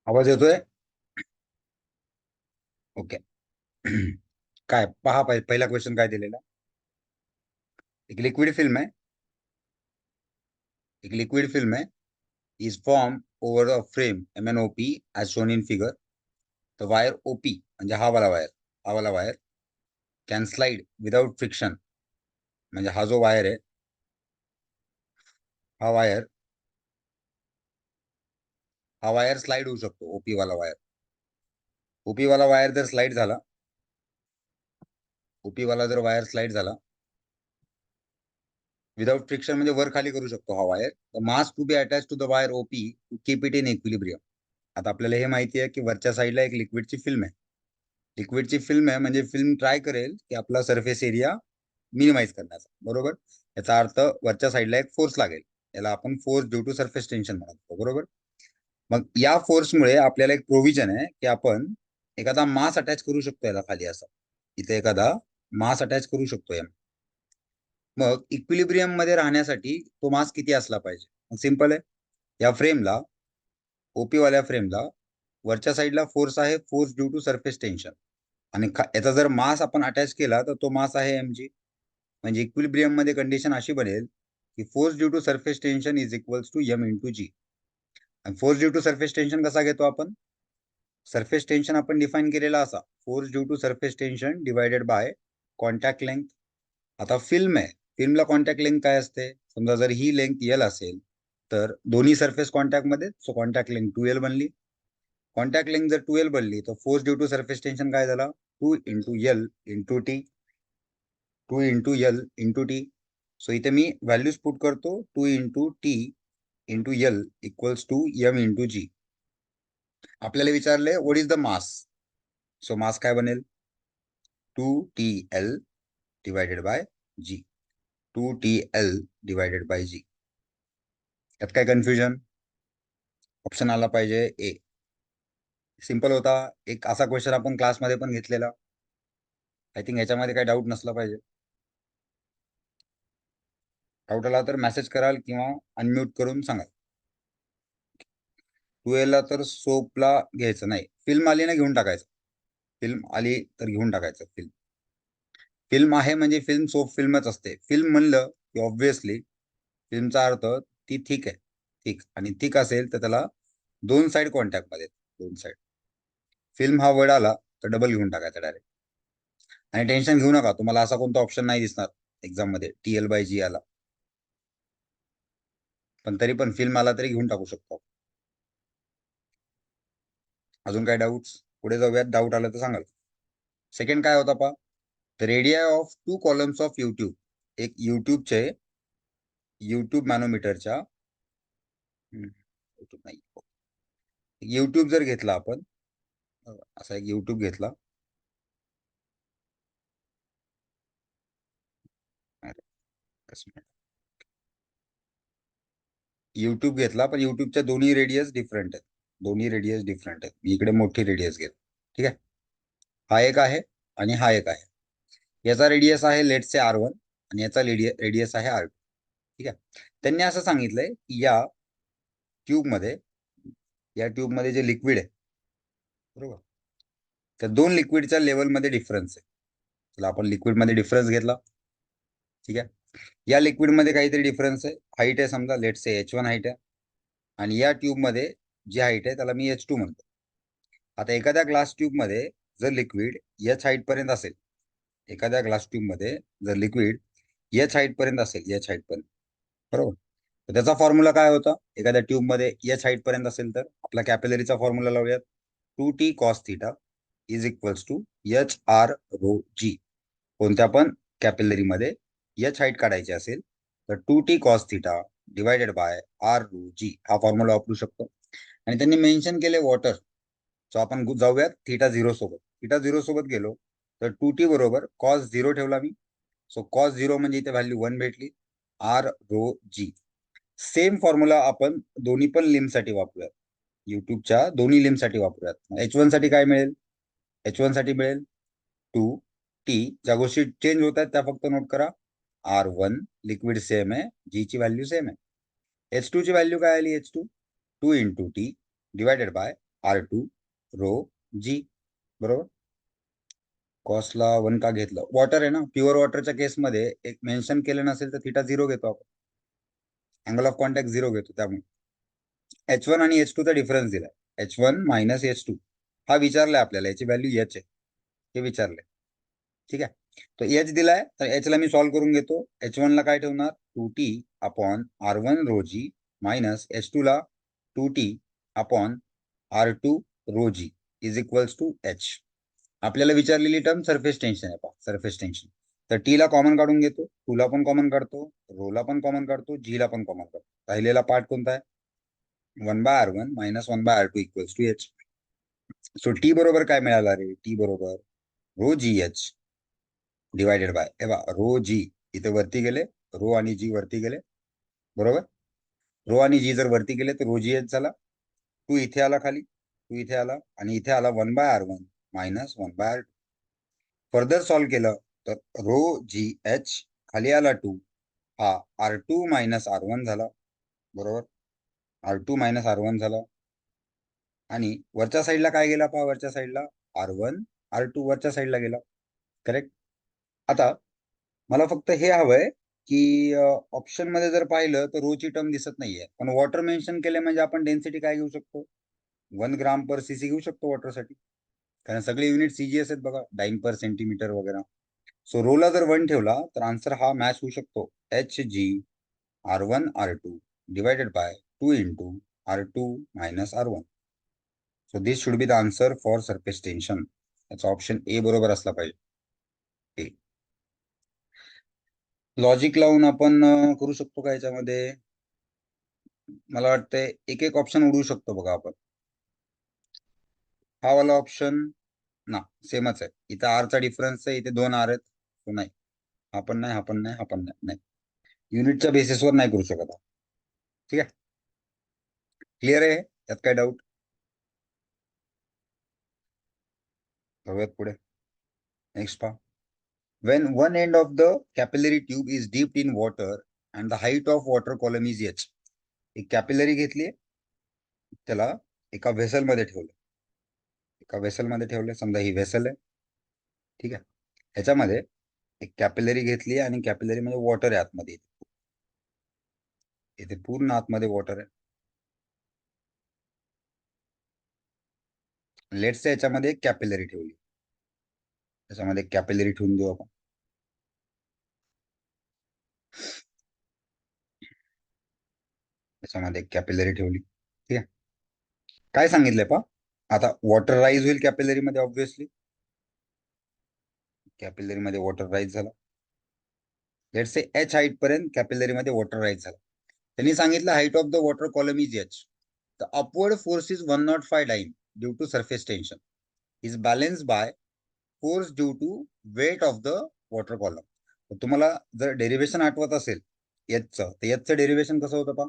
आवाज येतोय? ओके. काय पहा, पहिला क्वेश्चन काय दिलेला? एक लिक्विड फिल्म आहे. एक लिक्विड फिल्म आहे. Is form over a frame MnOP as shown in figure. The wire OP म्हणजे हा वाला wire can slide without friction. म्हणजे हा जो वायर आहे, हा वायर स्लाइड होऊ शकतो. ओपी वाला वायर जर स्लाइड झाला, ओपी वाला जर वायर स्लाइड झाला विदाउट फ्रिक्शन म्हणजे वर खाली करू शकतो हा wire. The mass to be attach to the wire OP to keep it in equilibrium. आता आपल्याला हे माहिती आहे की वरच्या साईडला एक लिक्विडची फिल्म आहे. लिक्विडची फिल्म आहे म्हणजे फिल्म ट्राय करेल की आपला सरफेस एरिया मिनिमाइज करण्याचा. बरोबर. याचा अर्थ वरच्या साईडला एक फोर्स लागेल. याला आपण force due to surface tension म्हणतो. बरोबर. मग या फोर्समुळे आपल्याला एक प्रोव्हिजन आहे की आपण एखादा मास अटॅच करू शकतो याला खाली. असा इथे एखादा मास अटॅच करू शकतो या. मग इक्विलिब्रियम मध्ये राहण्यासाठी तो मास किती असला पाहिजे? सिंपल आहे. या फ्रेमला, ओपी वाल्या फ्रेमला वरच्या साईडला फोर्स आहे, force due to surface tension. आणि याचा जर मास आपण अटॅच केला तर तो मास आहे mg. म्हणजे इक्विलिब्रियम मध्ये कंडिशन अशी बनेल की force due to surface tension is equals to m into G. आणि force due to surface tension कसा घेतो आपण? सरफेस टेन्शन आपण डिफाईन केलेला असा, force due to surface tension divided by contact length. आता फिल्म आहे, फिल्मला कॉन्टॅक्ट लेंथ काय असते? समजा जर ही लेंथ L असेल तर दोन्ही सरफेस कॉन्टॅक्ट मध्ये, सो कॉन्टॅक्ट लेंथ 2L बनली. कॉन्टॅक्ट लेंथ जर 2L बनली तर force due to surface tension काय झाला? 2 into L into T. 2 into L into T. So इथे मी व्हॅल्यूज पुट करतो. 2 into T into L equals to m into G. आपल्याला विचारले what is the mass. So mass काय बनेल? 2TL divided by G. 2TL divided by G. यात काय confusion? Option आला पाहिजे ए. सिंपल होता. एक असा क्वेश्चन आपण क्लासमध्ये पण घेतलेला. आय थिंक याच्यामध्ये काही डाऊट नसला पाहिजे. डाऊट आला तर मेसेज कराल किंवा अनम्यूट करून सांगाल. 2L ला तर सोपला घ्यायचं नाही. फिल्म आली ना घेऊन टाकायचं. फिल्म आली तर घेऊन टाकायचं. फिल्म आहे म्हणजे फिल्म सोप फिल्मच असते. फिल्म म्हणलं की ऑब्व्हियसली फिल्मचा अर्थ ती थिक आहे. थिक आणि थिक असेल तर त्याला दोन साइड कॉन्टॅक्ट मध्ये, दोन साइड. फिल्म हा वर्ड आला तर डबल घेऊन टाकायचा डायरेक्ट. आणि टेन्शन घेऊ नका, तुम्हाला असा कोणता ऑप्शन नाही दिसणार एक्झाम मध्ये TL बाय जी आला. पण तरी पण फिल्म आला तरी घेऊन टाकू शकतो. अजून काय डाऊट्स? पुढे जाऊयात. डाऊट आलं तर सांगाल. सेकंड काय होता पा? The radii of two columns of YouTube. एक युट्यूब मॅनोमीटरच्या, युट्यूब नाही, युट्यूब जर घेतला आपण, असा एक युट्यूब घेतला. युट्यूब घेतला पण युट्यूबच्या दोन्ही रेडियस डिफरंट आहेत. दोन्ही रेडियस डिफरंट आहेत. मी इकडे मोठी रेडियस घेतो. ठीक आहे. हा एक आहे आणि हा एक आहे. याचा रेडियस आहे लेट से R1 आणि याचा रेडियस आहे R2. ठीक आहे. त्यांनी असं सांगितलंय की या ट्यूबमध्ये जे लिक्विड आहे, बरोबर, त्या दोन लिक्विडच्या लेवलमध्ये डिफरन्स आहे. चला आपण लिक्विडमध्ये डिफरन्स घेतला. ठीक आहे. या लिक्विडमध्ये काहीतरी डिफरन्स आहे. हाईट आहे समजा, लेट से H1 हाईट आहे. आणि या ट्यूबमध्ये जी हाईट आहे त्याला मी H2 म्हणतो. आता एखाद्या ग्लास ट्यूबमध्ये जर लिक्विड H हाईट पर्यंत असेल, एखाद्या ग्लास ट्यूबमध्ये जर लिक्विड H हाईट पर्यंत असेल, H हाईट पर्यंत, बरोबर, तर त्याचा फॉर्म्युला काय होता? एखाद्या ट्यूबमध्ये H हाईट पर्यंत असेल तर आपला कॅपिलरीचा फॉर्म्युला लावूयात. 2T cos theta is equals to HR rho G. कोणत्या पण कॅपिलरीमध्ये H हाईट काढायची असेल तर 2T cos theta divided by R rho G हा फॉर्म्युला वापरू शकतो. आणि त्यांनी मेन्शन केले वॉटर. सो आपण जाऊयात थीटा झिरो सोबत. थीटा झिरो सोबत गेलो तर 2T बरोबर कॉस झिरो ठेवला मी. सो कॉस झिरो म्हणजे इथे व्हॅल्यू 1 भेटली. R रो जी. सेम फॉर्म्युला आपण दोन्ही पण लिम्बसाठी वापरूयात. युट्यूबच्या दोन्ही लिम्बसाठी वापरूयात. H1 साठी काय मिळेल? H1 साठी मिळेल 2T. ज्या गोष्टी चेंज होत आहेत त्या फक्त नोट करा. R1 लिक्विड सेम आहे, जी ची व्हॅल्यू सेम आहे. H2 ची व्हॅल्यू काय आली? H2 2 into T divided by R2 rho G. बरोबर. कॉस्टला 1 का घेतलं? वॉटर आहे ना, प्युअर वॉटरच्या केसमध्ये एक मेन्शन केलं नसेल तर थिटा 0 घेतो आपण, अँगल ऑफ कॉन्टॅक्ट 0 घेतो. त्यामुळे H1 आणि H2 चा डिफरन्स दिलाय, H1 मायनस H2 हा विचारलाय आपल्याला, याची व्हॅल्यू H आहे हे विचारलंय. ठीक आहे. तो H दिलाय तर H ला मी सॉल्व्ह करून घेतो. H1 ला काय ठेवणार? 2t अपॉन R1 रो जी मायनस H2 ला 2t upon R2 rho G is equals to H. आपल्याला विचारलेली टर्म सरफेस टेन्शन आहे. पहा, सरफेस टेन्शन. तर टी ला कॉमन काढून घेतो, 2 ला पण कॉमन काढतो, रो ला पण कॉमन काढतो, जी ला पण कॉमन काढतो. राहिलेला पार्ट कोणता आहे? 1/R1 minus 1/R2 equals to H. So T बरोबर काय मिळाला रे? टी बरोबर rho G H divided by, हे बघा, रो जी इथे वरती गेले, रो आणि जी वरती गेले. बरोबर. रो आणि जी जर वरती गेले तर रो जी एच झाला. टू इथे आला खाली, टू इथे आला आणि इथे आला 1/R1 minus 1/R2. Further solve केलं तर रो जी एच खाली आला 2, हा R2 मायनस R1 झाला. बरोबर. R2 मायनस R1 झाला. आणि वरच्या साईडला काय गेला? पहा, वरच्या साईडला R1 R2 वरच्या साईडला गेला. करेक्ट. आता मला फक्त हे हवंय की ऑप्शन मध्ये जर पाहिलं तर रो ची टर्म दिसत नाहीये, पण वॉटर मेन्शन केले म्हणजे आपण डेन्सिटी काय घेऊ शकतो? 1 ग्राम पर सीसी घेऊ शकतो वॉटरसाठी, कारण सगळे युनिट सीजीएस आहेत बघा, डाईन पर सेंटीमीटर वगैरे. सो रोला जर 1 ठेवला तर आन्सर हा मॅच होऊ शकतो, HgR1R2 divided by 2 into R2 minus R1. So this should be the answer for surface tension. याचा ऑप्शन ए बरोबर असला पाहिजे. लॉजिक लावून आपण करू शकतो का याच्यामध्ये? मला वाटतंय एक एक ऑप्शन उडवू शकतो बघा आपण. हा वाला ऑप्शन ना सेमच आहे, इथं आर चा डिफरन्स आहे, इथे 2 आर आहेत. तो नाही, हा पण नाही, हा पण नाही, हा पण नाही. नाही, युनिटच्या बेसिसवर नाही करू शकत. ठीक आहे. क्लिअर आहे? यात काय डाऊट? बघूयात पुढे. नेक्स्ट पहा. When one end of the capillary tube is dipped in water and the height of water column is h. एक कॅपिलरी घेतली, त्याला एका व्हेसल मध्ये ठेवलं, एका व्हेसल मध्ये ठेवलं. समजा ही व्हेसल आहे. ठीक आहे. ह्याच्यामध्ये एक कॅपिलरी घेतली आणि कॅपिलरी मध्ये वॉटर आहे आतमध्ये, इथे पूर्ण आतमध्ये वॉटर आहे. लेट्स से याच्यामध्ये एक कॅपिलरी ठेवली, त्याच्यामध्ये कॅपिलरी ठेवून देऊ आपण. त्याच्यामध्ये एक कॅपिलरी ठेवली. ठीक आहे. काय सांगितलंय पहा, आता वॉटर राईज होईल कॅपिलरी मध्ये, ऑब्व्हियसली कॅपिलरी मध्ये वॉटर राईज झाला. लेट्स से एच हाईट पर्यंत कॅपिलरी मध्ये वॉटर राईज झाला. त्यांनी सांगितलं height of the water column is H. The upward force is 105 dyne due to surface tension is balance by force due to weight of the water column. तुम्हाला जर derivation आठवत असेल एचचं, तर एचचं derivation कसं होतं पहा.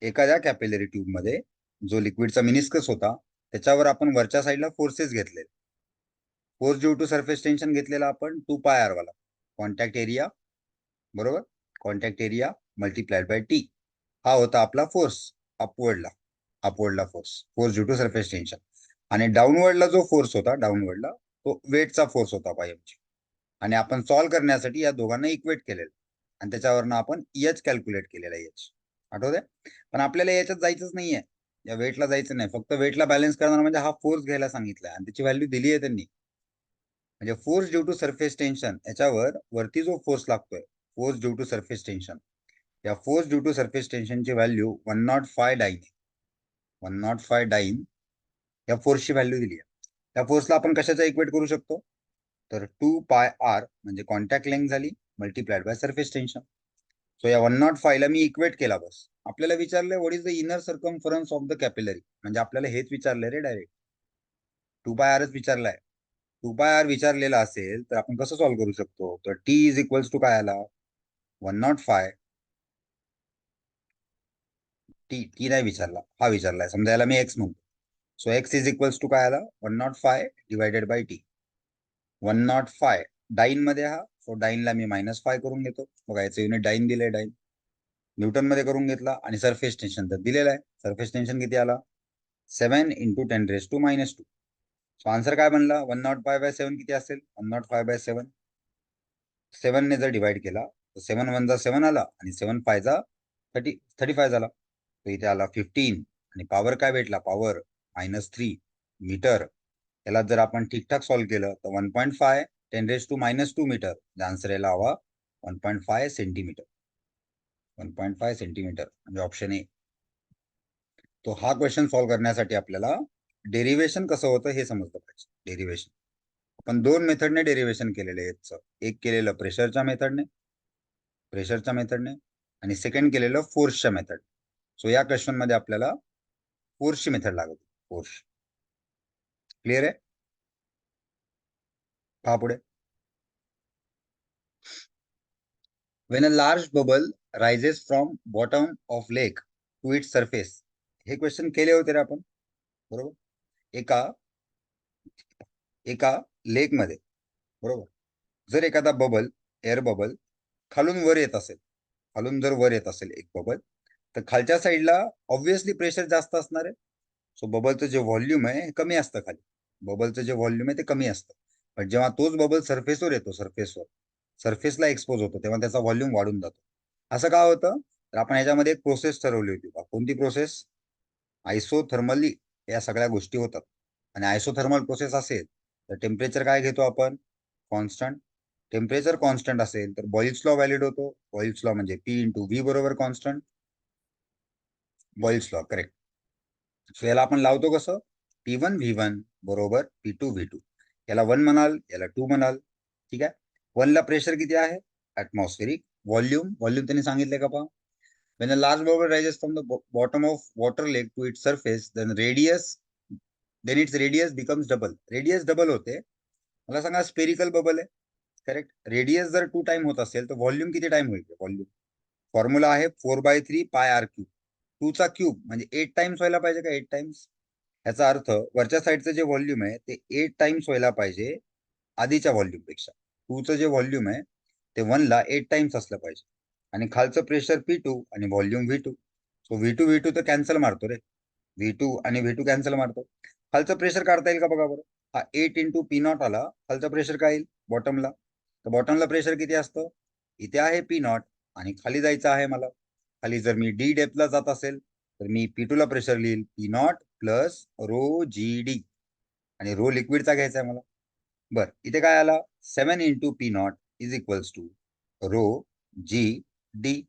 एखाद्या कॅपिलरी ट्यूब मध्ये जो लिक्विडचा मिनिस्कस होता, त्याच्यावर आपण वरच्या साईडला फोर्सेस घेतले. Force due to surface tension घेतलेला आपण 2πr वाला, कॉन्टॅक्ट एरिया. बरोबर. Contact area multiplied by T, हा होता आपला फोर्स अपवर्डला. अपवर्डला force due to surface tension. आणि डाऊनवर्डला जो फोर्स होता, डाऊनवर्डला तो वेटचा फोर्स होता पायमची. आणि आपण सॉल्व्ह करण्यासाठी या दोघांना इक्वेट केलेलं आणि त्याच्यावरनं आपण एच कॅल्क्युलेट केलेला. एच आठवतंय? पण आपल्याला याच्यात जायचंच नाहीये, या वेटला जायचं नाही. फक्त वेटला बॅलन्स करणार म्हणजे हा फोर्स घ्यायला सांगितलाय आणि त्याची व्हॅल्यू दिली आहे त्यांनी. म्हणजे force due to surface tension, याच्यावर वरती जो फोर्स लागतोय, force due to surface tension, या फोर्स ड्यू टू सरफेस टेन्शनची व्हॅल्यू 105 डाइन. 105 डाइन या फोर्सची व्हॅल्यू दिली आहे. त्या फोर्सला आपण कशाचा इक्वेट करू शकतो? तर 2πr म्हणजे कॉन्टॅक्ट लेंथ झाली multiplied by surface tension. So या 105 ला मी इक्वेट केला बस. आपल्याला विचारलंय what is the inner circumference of the capillary, म्हणजे आपल्याला हेच विचारलंय रे डायरेक्ट. 2πrच विचारलाय. 2πr विचारलेला असेल तर आपण कसं सॉल्व्ह करू शकतो? तर टी इज इक्वल्स टू काय आला? 105. टी टी नाही विचारला, हा विचारलाय. समजा याला मी एक्स म्हणतो. So X is equals to काय आला? 105 डिवायडेड बाय टी. 105 डाईन मध्ये हा, सो डाईनला मी -5 करून घेतो. बघा याचं युनिट डाईन दिलंय, डाईन. न्यूटन मध्ये करून घेतला आणि सरफेस टेन्शन तर दिलेलं आहे. सरफेस टेन्शन किती आला 7 × 10⁻². सो आन्सर काय बनला 105/7 किती असेल 105/7. 7 ने जर डिवाइड केला तर 7 × 1 = 7 आला आणि 7 × 5 = 35 झाला. तर इथे आला 15 आणि पॉवर काय भेटला पॉवर -3 मीटर. याला जर आपण ठीकठाक सॉल्व्ह केलं तर 1.5 10⁻² मीटर. आन्सर यायला हवा 1.5 सेंटीमीटर. 1.5 सेंटीमीटर म्हणजे ऑप्शन ए. तो हा क्वेश्चन सॉल्व्ह करण्यासाठी आपल्याला डेरिव्हेशन कसं होतं हे समजलं पाहिजे. डेरिव्हेशन आपण दोन मेथडने डेरिव्हेशन केलेले आहेत. एक केलेलं प्रेशरच्या मेथडने आणि सेकंड केलेलं फोर्सच्या मेथड. सो या क्वेश्चन मध्ये आपल्याला फोर्सची मेथड लागत. फोर्स क्लिअर आहे. पहा पुढे. When a large bubble rises from bottom of lake to its surface. हे क्वेश्चन केले होते रे आपण बरोबर. एका लेक मध्ये बरोबर जर एखादा बबल एअर बबल खालून वर येत असेल, खालून जर वर येत असेल एक बबल, तर खालच्या साईडला ऑब्व्हियसली प्रेशर जास्त असणार आहे. सो बबलचं जे व्हॉल्यूम आहे हे कमी असतं खाली. बबलचं जे व्हॉल्यूम आहे ते कमी असतं. पण जेव्हा तोच बबल सरफेसवर येतो, सरफेसला एक्सपोज होतो, तेव्हा त्याचा व्हॉल्यूम वाढून जातो. असं का होतं तर आपण ह्याच्यामध्ये एक प्रोसेस ठरवली होती. कोणती प्रोसेस? आयसोथर्मली या सगळ्या गोष्टी होतात. आणि आयसोथर्मल प्रोसेस असेल तर टेम्परेचर काय घेतो आपण कॉन्स्टंट. टेम्परेचर कॉन्स्टंट असेल तर बॉइल्स लॉ व्हॅलिड होतो. बॉइल्स लॉ म्हणजे P × V बरोबर constant. Boyle's law correct. So याला आपण लावतो कसं P1 V1 बरोबर P2 V2. याला 1 म्हणाल, याला 2 म्हणाल. ठीक आहे. 1 ला प्रेशर किती आहे ऍटमॉस्फेरिक. व्हॉल्यूम त्यांनी सांगितले का पहा. When a large bubble rises from the bottom of water lake to its surface, then its radius becomes double. Radius double होते. मला सांगा स्पेरिकल बबल आहे करेक्ट. रेडियस जर 2 टाइम होत असेल तर व्हॉल्यूम किती टाइम होईल. व्हॉल्यूम फॉर्म्युला आहे 4/3 πr³. 2 चा क्यूब म्हणजे 8 टाइम्स व्हायला पाहिजे का 8 टाइम्स. याचा अर्थ वरच्या साईडचं जे व्हॉल्यूम आहे ते 8 टाइम्स व्हायला पाहिजे आधीच्या व्हॉल्यूम पेक्षा. 2 चं जे व्हॉल्यूम आहे ते 1 ला 8 टाइम्स असलं पाहिजे. आणि खालचं प्रेशर P2 आणि व्हॉल्यूम V2. सो V2 तर कॅन्सल मारतो रे. V2 आणि V2 कॅन्सल मारतो. खालचं प्रेशर काढता येईल का बघा बरं. हा 8 × P0 आला. खालचं प्रेशर काय येईल बॉटमला. तर बॉटमला प्रेशर किती असतं. इथे आहे P0 आणि खाली जायचं आहे मला. खाली जर मी D डेप्थला जात असेल तर मी P2 ला प्रेशर लिहिल P0 प्लस ρgd आणि रो लिक्विडचा घ्यायचा आहे मला. बर इथे काय आला 7 × P0 is equals to ρgd.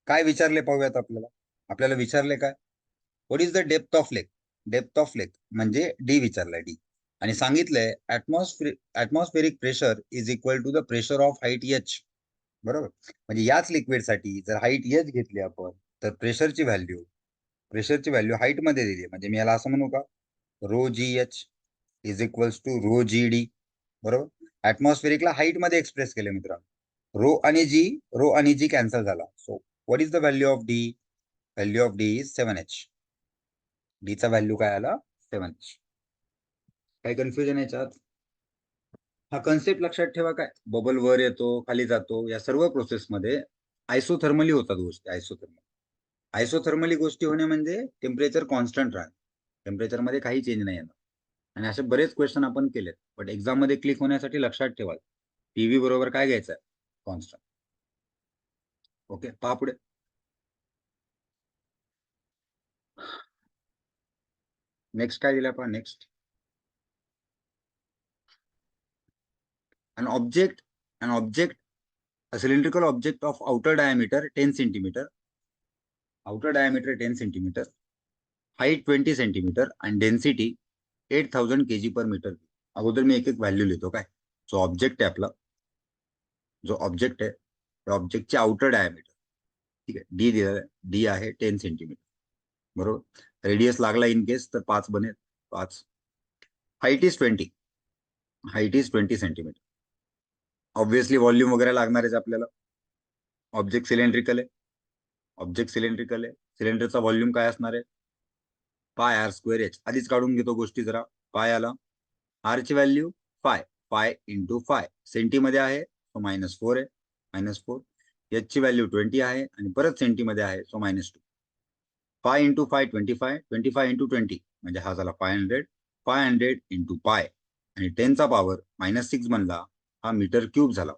काय विचारले पाहूयात आपल्याला विचारले काय what is the depth of lake. Depth of lake म्हणजे डी विचारलाय डी. आणि सांगितलंय atmospheric pressure is equal to the pressure of height H. बरोबर. म्हणजे याच लिक्विडसाठी जर हाईट H घेतली आपण तर प्रेशरची व्हॅल्यू हाईट मध्ये दिली. म्हणजे मी याला असं म्हणू का ρgH is equals to ρgd. बरोबर. ऍटमॉस्फेरिकला हाईट मध्ये एक्सप्रेस केले मित्रांनो. रो आणि जी कॅन्सल झाला. So what is the value of D. Value of D is 7H. D चा व्हॅल्यू काय आला 7H. काही कन्फ्युजन याच्यात. हा कन्सेप्ट लक्षात ठेवा. काय बबल वर येतो खाली जातो या सर्व प्रोसेसमध्ये आयसोथर्मली होतात गोष्टी. आयसोथर्मली गोष्टी होणे म्हणजे टेम्परेचर कॉन्स्टंट राहते. टेम्परेचर मध्ये काही चेंज नाही येणार. आणि असे बरेच क्वेश्चन आपण केलेत. बट एक्झाम मध्ये क्लिक होण्यासाठी लक्षात ठेवा PV बरोबर काय घ्यायचं आहे कॉन्स्टंट. ओके पहा पुढे. नेक्स्ट काय दिलं आपण. Next an object a cylindrical object of outer diameter 10 centimeter, height 20 centimeter and density 8000 kg per meter. अगोदर मी एक व्हॅल्यू लिहितो काय. जो ऑब्जेक्ट आहे आपला जो ऑब्जेक्ट आहे त्या ऑब्जेक्टचे आउटर डायमीटर ठीक आहे डी दिलेला आहे. डी आहे 10 सेंटीमीटर बरोबर. रेडियस लागला इन केस तर 5 बनेल 5. Height is 20 centimetre. Obviously volume वगैरे लागणार आहे आपल्याला. ऑब्जेक्ट सिलेंड्रिकल आहे. सिलेंडरचा व्हॉल्यूम काय असणार आहे πr²H. आधीच काढून घेतो गोष्टी जरा. पाय आला. आर ची व्हॅल्यू पाय × सेंटीमध्ये आहे तो -4 आहे -4. एच ची व्हॅल्यू 20 आहे आणि परत सेंटीमध्ये आहे, सो -2. 5 इंटू 5 25, 25 इंटू 20 म्हणजे हा झाला 500, 500 इंटू पाय आणि 10चा पॉवर -6 बनला, हा मीटर क्यूब झाला.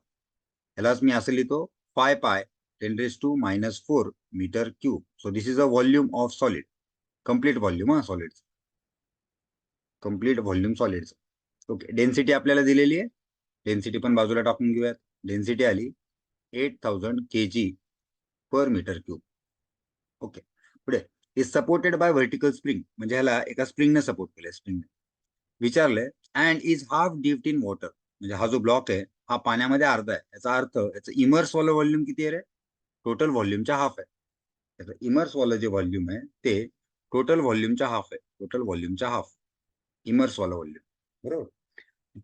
यालाच मी असं लिहितो 5 pi 10⁻⁻⁴ metre cube. So this is a volume of solid, complete volume solid, complete volume solid. Okay, density आपल्याला दिलेली आहे, डेन्सिटी पण बाजूला टाकून घेऊयात. डेन्सिटी आली 8000 kg per metre cube. Okay, पुढे is supported by vertical spring, म्हणजे ह्याला एका स्प्रिंगने सपोर्ट केलंय. स्प्रिंगने विचारलंय and is half dipped in water, म्हणजे हा जो ब्लॉक आहे हा पाण्यामध्ये अर्धा आहे. याचा अर्थ याचं इमर्स वाला व्हॉल्यूम किती आहे रे? टोटल व्हॉल्यूमच्या हाफ आहे. त्याचं इमर्स वाला जे व्हॉल्यूम आहे ते टोटल व्हॉल्यूमच्या हाफ आहे. टोटल व्हॉल्यूमच्या हाफ, इमर्स वाला व्हॉल्यूम. बरोबर.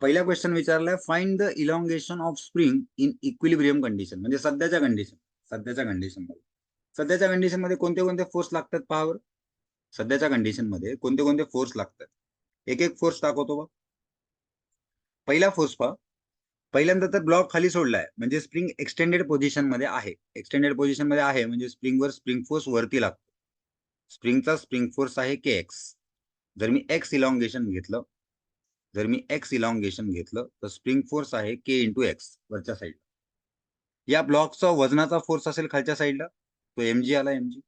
पहिला क्वेश्चन विचारलाय find the elongation of spring in equilibrium condition, म्हणजे सध्याच्या कंडिशन मध्ये. सध्याच्या कंडिशन मध्ये कोणते कोणते फोर्स लागतात पहावर. सध्याच्या कंडिशन मध्ये कोणते कोणते फोर्स लागतात, एक एक फोर्स दाखवतो बघ. पहिला फोर्स पहा. पहिल्यांदा तर ब्लॉक खाली सोडलाय म्हणजे स्प्रिंग एक्सटेंडेड पोझिशन मध्ये आहे. एक्सटेंडेड पोझिशन मध्ये आहे म्हणजे स्प्रिंगवर स्प्रिंग फोर्स वरती लागतो. स्प्रिंगचा स्प्रिंग फोर्स आहे KX. जर मी एक्स इलॉंगेशन घेतलं तर स्प्रिंग फोर्स आहे K × X वरच्या साईड. या ब्लॉकचा वजनाचा फोर्स असेल खालच्या साईडला, तो mg आला. mg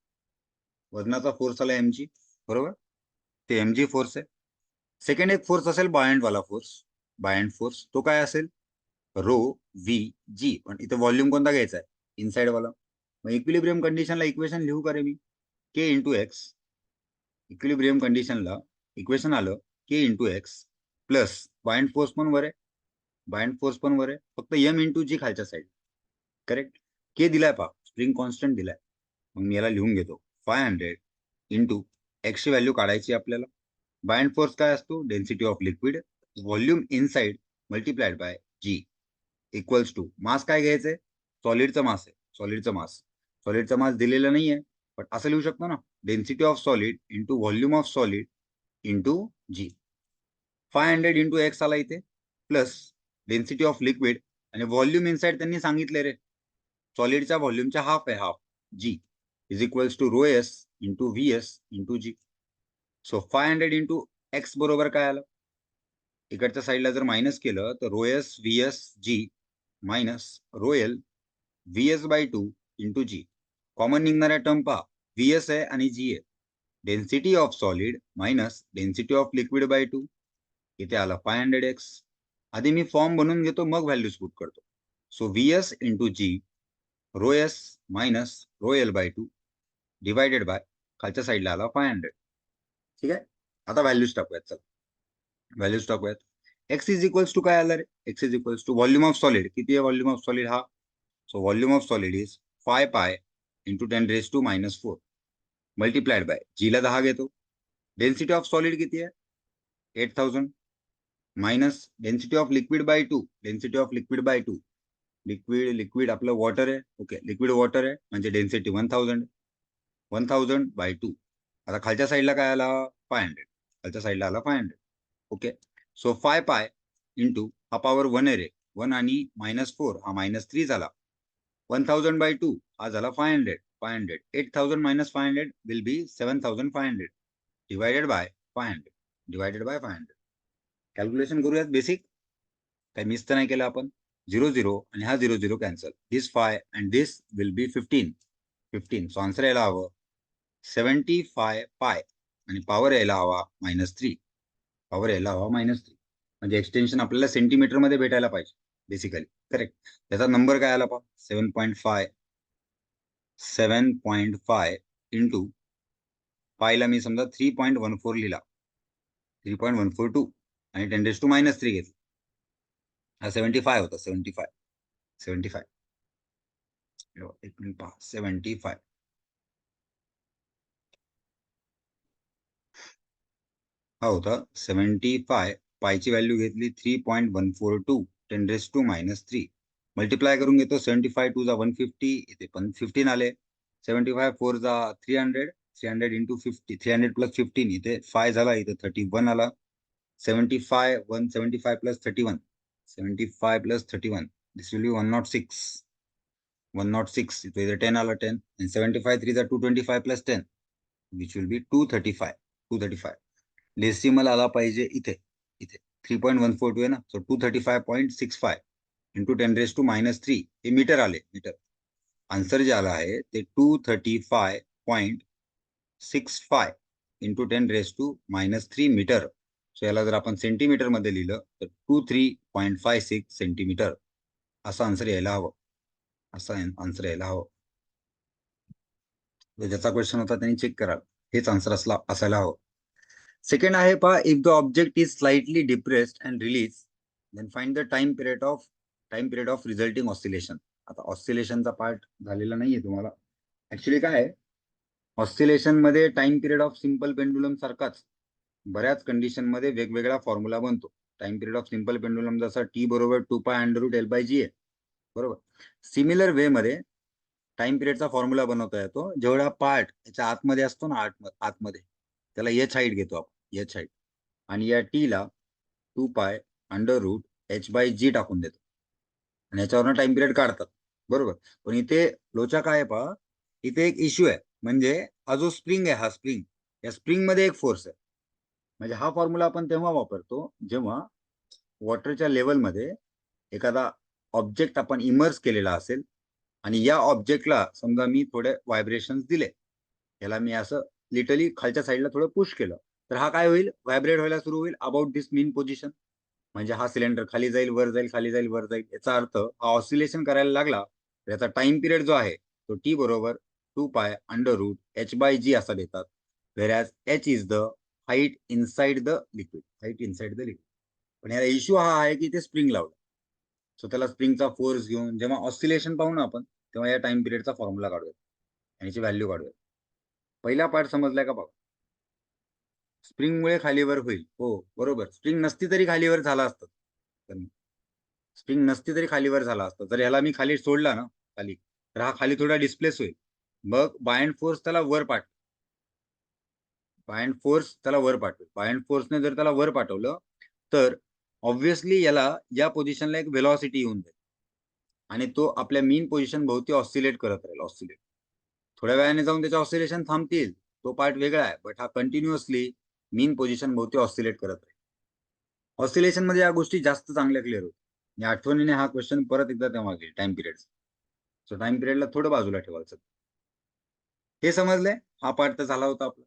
वजनाचा फोर्स आला mg, बरोबर, ते mg फोर्स आहे. सेकंड एक फोर्स असेल बायंड वाला फोर्स, बायंड फोर्स, तो काय असेल रो VG. पण इथे व्हॉल्यूम कोणता घ्यायचा आहे? इनसाइड वाला. मग इक्विलिब्रियम कंडिशनला इक्वेशन लिहू का रे मी? K × X. इक्विलिब्रियम कंडिशनला इक्वेशन आलं K × X plus buoyant force पण वर आहे, बायंड फोर्स पण वर आहे, फक्त M × G खालच्या साईड. करेक्ट. K दिलाय पहा, स्प्रिंग कॉन्स्टंट दिलाय. मग मी याला लिहून घेतो 500 × X ची व्हॅल्यू काढायची आपल्याला. बायंड फोर्स काय असतो? Density of liquid volume inside multiplied by G equals to mass. काय घ्यायचंय? सॉलिडचं मास आहे. सॉलिडचं मास दिलेलं नाहीये, पण असं लिहू शकतो ना, density of solid into volume of solid into G. 500 × X आला इथे, प्लस डेन्सिटी ऑफ लिक्विड आणि व्हॉल्यूम इनसाइड त्यांनी सांगितले रे, सॉलिडच्या व्हॉल्यूमच्या हाफ आहे, half. G is equals to ρS × VS × G. So 500 × X बरोबर काय आलं? इकडच्या साईडला जर मायनस केलं तर ρS VS G minus ρL VS/2 × G. Common निघणाऱ्या टर्म पहा, VS आहे आणि G आहे. Density of solid minus density of liquid bye 2. इथे आला 500x. आधी मी फॉर्म बनवून घेतो, मग व्हॅल्यूज पुट करतो. So VS × G ρS minus ρL/2 divided by खालच्या साईडला आला 500. ठीक आहे. आता व्हॅल्यूज टाकूयात. चला व्हॅल्यूज टाकूयात. X इज इक्वल्स टू काय आलं रे? X is equals to volume of solid. किती आहे व्हॉल्यूम ऑफ सॉलिड हा? So volume of solid is 5 pi × 10⁻⁻⁴ multiplied by G ला 10 घेतो. डेन्सिटी ऑफ सॉलिड किती आहे? 8000 minus density of liquid bye 2. Density of liquid bye 2, liquid आपलं water आहे. Okay, liquid water आहे म्हणजे डेन्सिटी 1000 बाय 2. आता खालच्या साईडला काय आला? 500. खालच्या साईडला आला 500. ओके, सो 5 पाय इंटू हा पॉवर 1 आहे रे, 1 आणि -4 हा -3 झाला. 1000 बाय 2 हा झाला 500. 8000 minus 500 will be 7500 divided by 500. Calculation करूयात बेसिक. काही मिस तर नाही केलं आपण. 0 0 आणि हा 0 0 cancel. This 5 and this will be 15. So answer यायला हवं 75 पाय आणि पॉवर यायला हवा -3. पॉवर यायला हवा -3. म्हणजे एक्सटेन्शन आपल्याला सेंटीमीटर मध्ये भेटायला पाहिजे बेसिकली. करेक्ट. त्याचा नंबर काय आला पहा 7.5 इंटू पायला मी समजा 3.14 लिहिला, 3.142 आणि 10⁻³ घेतला. हा 75 होता. 75 एक मिनिट पहा. 75 हा होता 75. पायची व्हॅल्यू घेतली 3.142 10⁻³ मल्टिप्लाय करून घेतो. 75 2 × 150, इथे पण 15 आले. 75 4 × 300, 300 × 50, 300 + 15 इथे 5 झाला, इथे 31 आला. 75 175 + 31, 75 + 31 दिस विल बी 106. 106. तो इथे 10 आला 10 and 75 3 225 plus 10 which will be 235. Decimal आला पाहिजे इथे इथे 3.142 आहे ना, सो 235.65 इंटू 10⁻³ हे मीटर आले. मीटर आन्सर जे आला आहे ते 235.65 इंटू 10⁻³ मीटर. सो याला जर आपण सेंटीमीटर मध्ये लिहिलं तर 23.56 सेंटीमीटर असा आन्सर यायला हवं. असा आन्सर यायला हवं. ज्याचा क्वेश्चन होता त्यांनी चेक करा, हेच आन्सर असायला हवं. सेकंड आहे पहा, if the object is slightly depressed and release then find the time period of resulting oscillation. आता ऑसिलेशनचा पार्ट झालेला नाहीये तुम्हाला. ऍक्च्युली काय आहे, ऑसिलेशन मध्ये time period of simple pendulum सारखाच बऱ्याच कंडिशन मध्ये वेगवेगळा फॉर्म्युला बनतो. Time period of simple pendulum जसा टी बरोबर 2π√L/G आहे, बरोबर. सिमिलर वे मध्ये टाइम पिरियडचा फॉर्म्युला बनवता येतो जेवढा पार्ट याच्या आतमध्ये असतो ना, आतमध्ये त्याला एच हाईट घेतो आपण, एच हाईट, आणि या टी ला 2π√H/G टाकून देतो आणि याच्यावरनं टाइम पिरियड काढतात, बरोबर. पण इथे लोचा काय आहे पहा, इथे एक इश्यू आहे, म्हणजे हा जो स्प्रिंग आहे, हा स्प्रिंग, या स्प्रिंग मध्ये एक फोर्स आहे. म्हणजे हा फॉर्म्युला आपण तेव्हा वापरतो जेव्हा वॉटरच्या लेवलमध्ये एखादा ऑब्जेक्ट आपण इमर्स केलेला असेल आणि या ऑब्जेक्टला समजा मी थोडे व्हायब्रेशन्स दिले, याला मी असं लिटरली खालच्या साईडला थोडं पुश केलं, तर हा काय होईल, व्हायब्रेट व्हायला सुरू होईल अबाउट दिस मीन पोझिशन. म्हणजे हा सिलेंडर खाली जाईल, वर जाईल, खाली जाईल, वर जाईल. याचा अर्थ हा ऑसिलेशन करायला लागला तर याचा टाइम पिरियड जो आहे तो टी बरोबर 2π√H/G असा देतात. व्हेरॅज H is the height inside the liquid, height inside the liquid. पण याला इश्यू हा आहे की ते स्प्रिंग लावलं, सो त्याला स्प्रिंगचा फोर्स घेऊन जेव्हा ऑसिलेशन पाहू ना आपण, तेव्हा या टाइम पिरियडचा फॉर्म्युला काढूया आणि याची व्हॅल्यू काढूया. पहिला पार्ट समजलाय का बघा, स्प्रिंगमुळे खालीवर होईल, हो बरोबर. स्प्रिंग नसती तरी खालीवर झाला असतं, स्प्रिंग नसती तरी खालीवर झाला असतं. जर ह्याला मी खाली सोडला ना, खाली, तर हा खाली थोडा डिस्प्लेस होईल. मग बाय अँड फोर्स त्याला वर पाठवेल, बाय अँड फोर्स त्याला वर पाठवेल. बाय अँड फोर्सने जर त्याला वर पाठवलं तर ऑब्व्हियसली याला या पोझिशनला एक व्हेलॉसिटी येऊन जाईल आणि तो आपल्या मीन पोझिशन भोवती ऑसिलेट करत राहील, ऑसिलेट. थोड्या वेळाने जाऊन त्याचे ऑसिलेशन थांबतील, तो पार्ट वेगळा आहे, बट हा कंटिन्युअसली मीन पोझिशन भोवती ऑसिलेट करत राहील. ऑसिलेशन मध्ये या गोष्टी जास्त चांगल्या क्लिअर होतील. या आठवणीने हा क्वेश्चन परत एकदा तेव्हा घेईल, टाइम पिरियड. सो टाइम पिरियडला थोडं बाजूला ठेवायचं. हे समजलंय, हा पार्ट तर झाला होता आपला.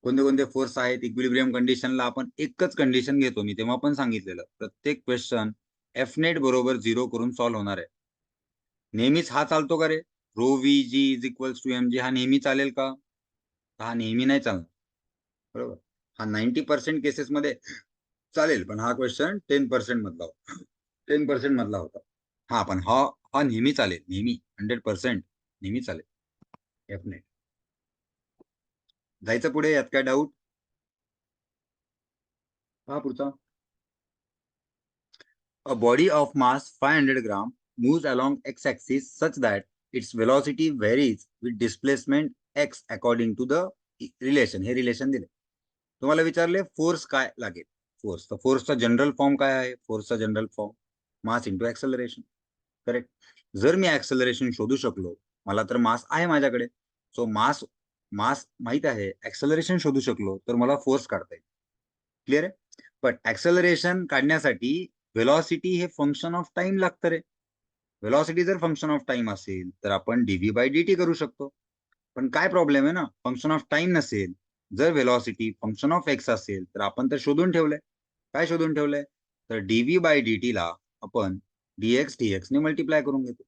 कोणते कोणते फोर्स आहेत इक्विलिब्रियम कंडिशनला. आपण एकच कंडिशन घेतो, मी तेव्हा पण सांगितलेलं, प्रत्येक क्वेश्चन एफ नेट बरोबर 0 करून सॉल्व्ह होणार आहे. नेहमीच हा चालतो का रे, ρVg is equals to mg, हा नेहमी चालेल का? हा नेहमी नाही चालणार, बरोबर. हा 90% केसेस मध्ये चालेल, पण हा क्वेश्चन 10% मधला होता, 10% मधला होता. हा पण हा हा नेहमी चालेल, नेहमी 100% नेहमी चालेल, एफ नेट. जायचं पुढे, यात काय डाऊट? हा पुढचा. A body of mass 500 gram moves along x-axis such that its velocity varies with displacement x according to the relation. हे रिलेशन दिले. तुम्हाला विचारले फोर्स काय लागेल, फोर्स. तर फोर्सचा जनरल फॉर्म काय आहे? फोर्सचा general form mass into acceleration, correct. जर मी ऍक्सेलरेशन शोधू शकलो, मला तर मास आहे माझ्याकडे, सो मास मास माहित आहे, ऍक्सेलरेशन शोधू शकलो तर मला फोर्स काढता येईल. क्लिअर आहे. पण ऍक्सेलरेशन काढण्यासाठी व्हेलॉसिटी हे फंक्शन ऑफ टाइम लागतं रे. व्हेलॉसिटी जर फंक्शन ऑफ टाइम असेल तर आपण dv/dt करू शकतो. पण काय प्रॉब्लेम आहे ना, फंक्शन ऑफ टाइम नसेल, जर व्हेलॉसिटी फंक्शन ऑफ एक्स असेल तर आपण तर शोधून ठेवलंय. काय शोधून ठेवलंय? तर dv/dt ला आपण dx ने मल्टिप्लाय करून घेतो.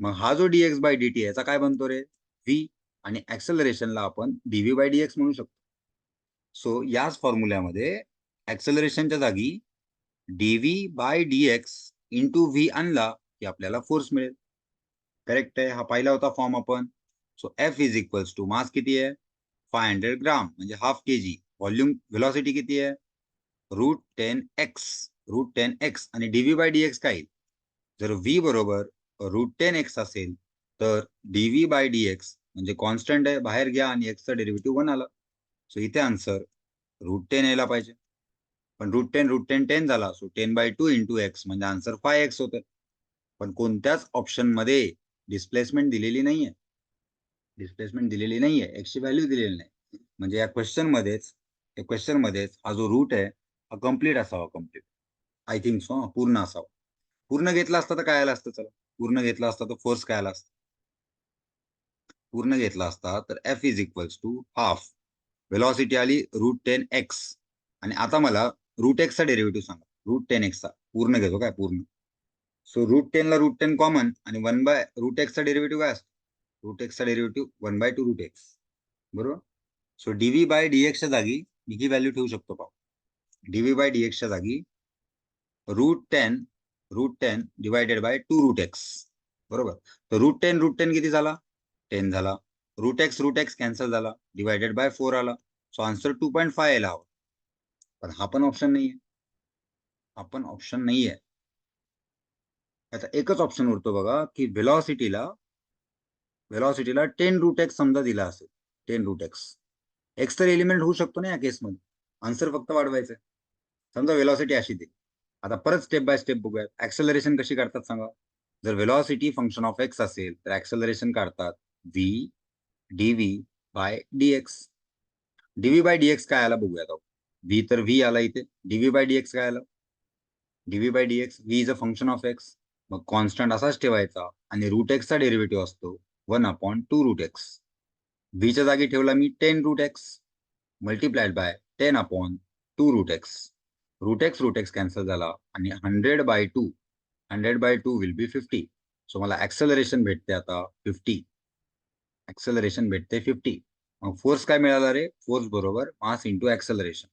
मग हा जो dx/dt याचा काय बनतो रे, v, आणि ऍक्सेलरेशनला आपण dv/dx म्हणू शकतो. सो याच फॉर्म्युल्यामध्ये ऍक्सेलरेशनच्या जागी dv/dx इंटू व्ही आणला की आपल्याला फोर्स मिळेल. करेक्ट आहे, हा पहिला होता फॉर्म आपण. So F is equals to mass किती आहे, 500 ग्राम म्हणजे हाफ kg. व्हॉल्यूम व्हेलॉसिटी किती आहे, √10x आणि dv/dx काय येईल? जर v बरोबर √10x असेल तर dv/dx म्हणजे कॉन्स्टंट आहे, बाहेर घ्या आणि x चा डेरिव्हेटिव्ह 1 आला. सो इथे आन्सर √10 यायला पाहिजे. पण √10 झाला, सो 10/2 इंटू एक्स म्हणजे आन्सर 5x होतं. पण कोणत्याच ऑप्शन मध्ये डिस्प्लेसमेंट दिलेली नाहीये, डिस्प्लेसमेंट दिलेली नाहीये, एक्सची व्हॅल्यू दिलेली नाही. म्हणजे या क्वेश्चन मध्येच हा जो रूट आहे हा कम्प्लीट असावा, कम्प्लीट आय थिंक सो, पूर्ण असावा. पूर्ण घेतला असता तर काय आलं असतं, चला पूर्ण घेतला असता तर फोर्स काय आला असता, पूर्ण घेतला असता तर F is equals to half, velocity आली √10x, आणि आता मला √x चा डेरिव्हेटिव्ह सांगा, √10x चा पूर्ण घेतो काय, पूर्ण. सो √10 ला √10 कॉमन, आणि 1/√x चा डेरिव्हेटिव्ह काय असतो, √x चा डेरिव्हेटिव्ह 1/2√x, बरोबर. सो डीव्ही बाय डीएक्स च्या जागी मी ही व्हॅल्यू ठेवू शकतो पहा, डीव्ही बाय डीएक्स च्या जागी √10 डिवायडेड बाय 2√x, बरोबर. तर √10 किती झाला, 10 झाला. √x कॅन्सल झाला, डिवायडेड बाय 4 आला. सो आन्सर 2.5 यायला हवा. पण हा पण ऑप्शन नाहीये, हा पण ऑप्शन नाहीये. आता एकच ऑप्शन उरतो बघा, की व्हेलॉसिटीला 10√x समजा दिला असेल, 10√x. एक्स तर एलिमेंट होऊ शकतो ना या केसमध्ये, आन्सर फक्त वाढवायचं. समजा व्हेलॉसिटी अशी दे. आता परत स्टेप बाय स्टेप बघूयात. ऍक्सेलरेशन कशी काढतात सांगा. जर व्हेलॉसिटी फंक्शन ऑफ एक्स असेल तर ऍक्सेलरेशन काढतात V DV by DX. DV by DX काय आला बघूयात. व्ही तर व्ही आला इथे, डीव्ही बाय डीएक्स काय आलं, DV by DX, V is a function of X. मग कॉन्स्टंट असाच ठेवायचा, आणि √x चा डेरिव्हेटिव्ह असतो 1/2√x. व्ही च्या जागी ठेवला मी 10√x multiplied by 10/2√x. √x cancel झाला, आणि 100/2 विल बी 50. सो मला ऍक्सेलरेशन भेटते आता 50, ऍक्सेलरेशन भेटते 50. मग फोर्स काय मिळाला रे, फोर्स बरोबर मास इंटू ऍक्सेलरेशन.